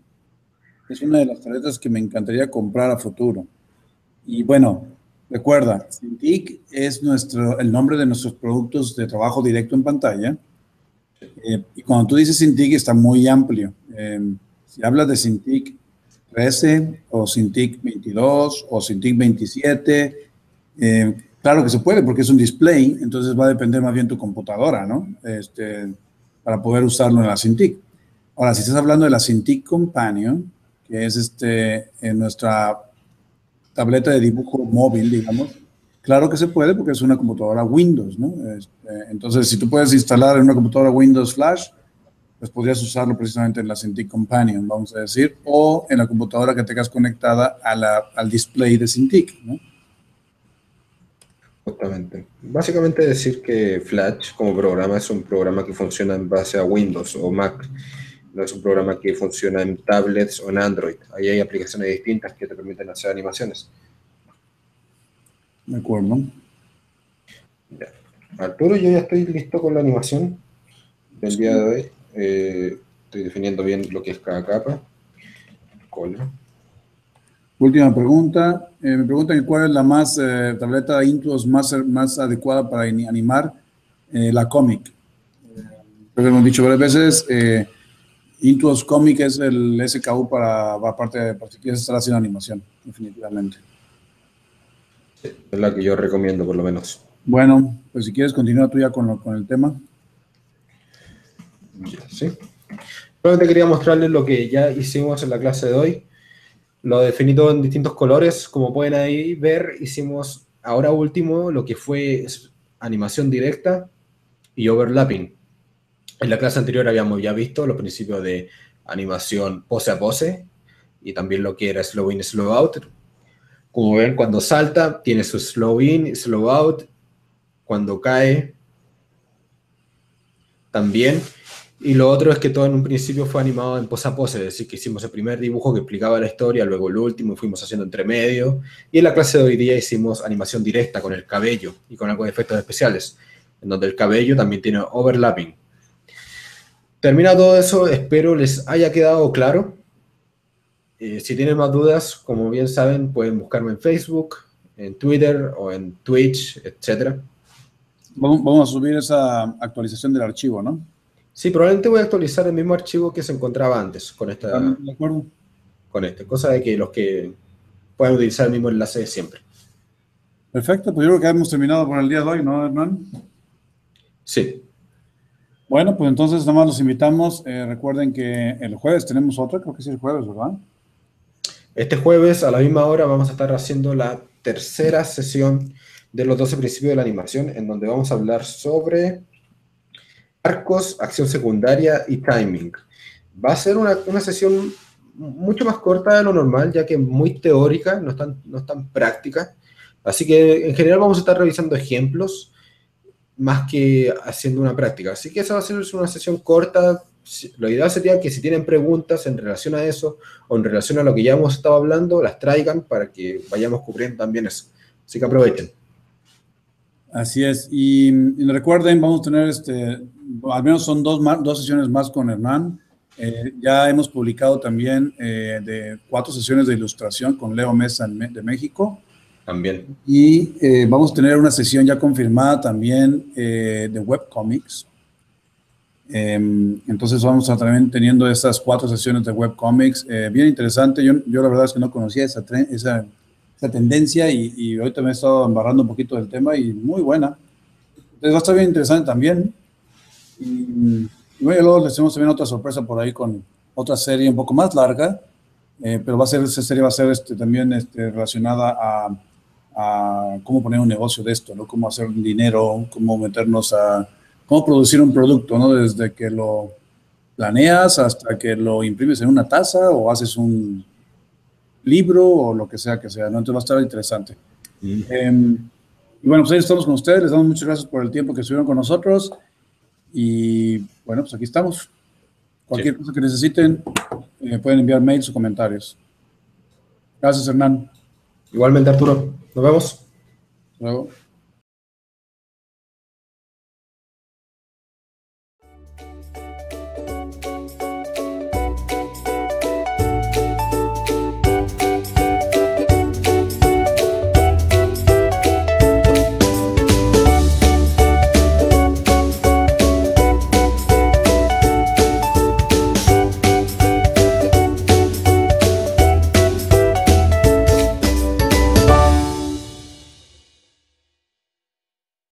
Es una de las tarjetas que me encantaría comprar a futuro. Y bueno, recuerda, Cintiq es el nombre de nuestros productos de trabajo directo en pantalla. Y cuando tú dices Cintiq está muy amplio. Si hablas de Cintiq 13 o Cintiq 22 o Cintiq 27, claro que se puede porque es un display, entonces va a depender más bien tu computadora, ¿no? Para poder usarlo en la Cintiq. Ahora, si estás hablando de la Cintiq Companion, que es en nuestra tableta de dibujo móvil, digamos, claro que se puede porque es una computadora Windows, ¿no? Entonces, si tú puedes instalar en una computadora Windows Flash, pues podrías usarlo precisamente en la Cintiq Companion, vamos a decir, o en la computadora que tengas conectada al display de Cintiq, ¿no? Justamente. Básicamente decir que Flash como programa es un programa que funciona en base a Windows o Mac. No es un programa que funciona en tablets o en Android. Ahí hay aplicaciones distintas que te permiten hacer animaciones. De acuerdo. Ya. Arturo, yo ya estoy listo con la animación del día de hoy. Estoy definiendo bien lo que es cada capa. Cola. Última pregunta. Me preguntan cuál es la tableta Intuos más adecuada para animar la Comic. Creo que hemos dicho varias veces, Intuos Comic es el SKU para si quieres estar haciendo animación, definitivamente. Es la que yo recomiendo, por lo menos. Bueno, pues si quieres continúa tú ya con el tema. Sí. Solamente quería mostrarles lo que ya hicimos en la clase de hoy. Lo definí todo en distintos colores. Como pueden ahí ver, hicimos ahora último lo que fue animación directa y overlapping. En la clase anterior habíamos ya visto los principios de animación pose a pose y también lo que era slow in, slow out. Como ven, cuando salta tiene su slow in, slow out. Cuando cae también. Y lo otro es que todo en un principio fue animado en pose a pose, es decir, que hicimos el primer dibujo que explicaba la historia, luego el último y fuimos haciendo entre medio. Y en la clase de hoy día hicimos animación directa con el cabello y con algunos efectos especiales, en donde el cabello también tiene overlapping. Termina todo eso, espero les haya quedado claro. Si tienen más dudas, como bien saben, pueden buscarme en Facebook, en Twitter o en Twitch, etc. Vamos a subir esa actualización del archivo, ¿no? Sí, probablemente voy a actualizar el mismo archivo que se encontraba antes Totalmente de acuerdo. cosa de que los que puedan utilizar el mismo enlace de siempre. Perfecto, pues yo creo que hemos terminado por el día de hoy, ¿no, Hernán? Sí. Bueno, pues entonces nada más los invitamos. Recuerden que el jueves tenemos otra, creo que sí el jueves, ¿verdad? Este jueves a la misma hora vamos a estar haciendo la tercera sesión de los 12 principios de la animación, en donde vamos a hablar sobre arcos, acción secundaria y timing. Va a ser una sesión mucho más corta de lo normal, ya que es muy teórica, no es tan práctica. Así que en general vamos a estar revisando ejemplos más que haciendo una práctica. Así que esa va a ser una sesión corta. Lo ideal sería que si tienen preguntas en relación a eso o en relación a lo que ya hemos estado hablando, las traigan para que vayamos cubriendo también eso. Así que aprovechen. Así es. Y recuerden, vamos a tener al menos son dos sesiones más con Hernán. Ya hemos publicado también de 4 sesiones de ilustración con Leo Mesa de México. También. Y vamos a tener una sesión ya confirmada también de webcomics. Entonces vamos a también teniendo estas 4 sesiones de webcomics. Bien interesante. Yo la verdad es que no conocía esa tendencia y ahorita me he estado embarrando un poquito del tema y muy buena. Entonces va a estar bien interesante también. Y bueno, luego les tenemos también otra sorpresa por ahí con otra serie un poco más larga, pero esa serie va a ser también relacionada a cómo poner un negocio de esto, ¿no? Cómo hacer dinero, cómo meternos cómo producir un producto, ¿no? Desde que lo planeas hasta que lo imprimes en una taza o haces un libro o lo que sea, ¿no? Entonces va a estar interesante. Y bueno, pues ahí estamos con ustedes, les damos muchas gracias por el tiempo que estuvieron con nosotros y bueno, pues aquí estamos. Cualquier cosa que necesiten, pueden enviar mails o comentarios. Gracias, Hernán. Igualmente, Arturo. Nos vemos. Hasta luego.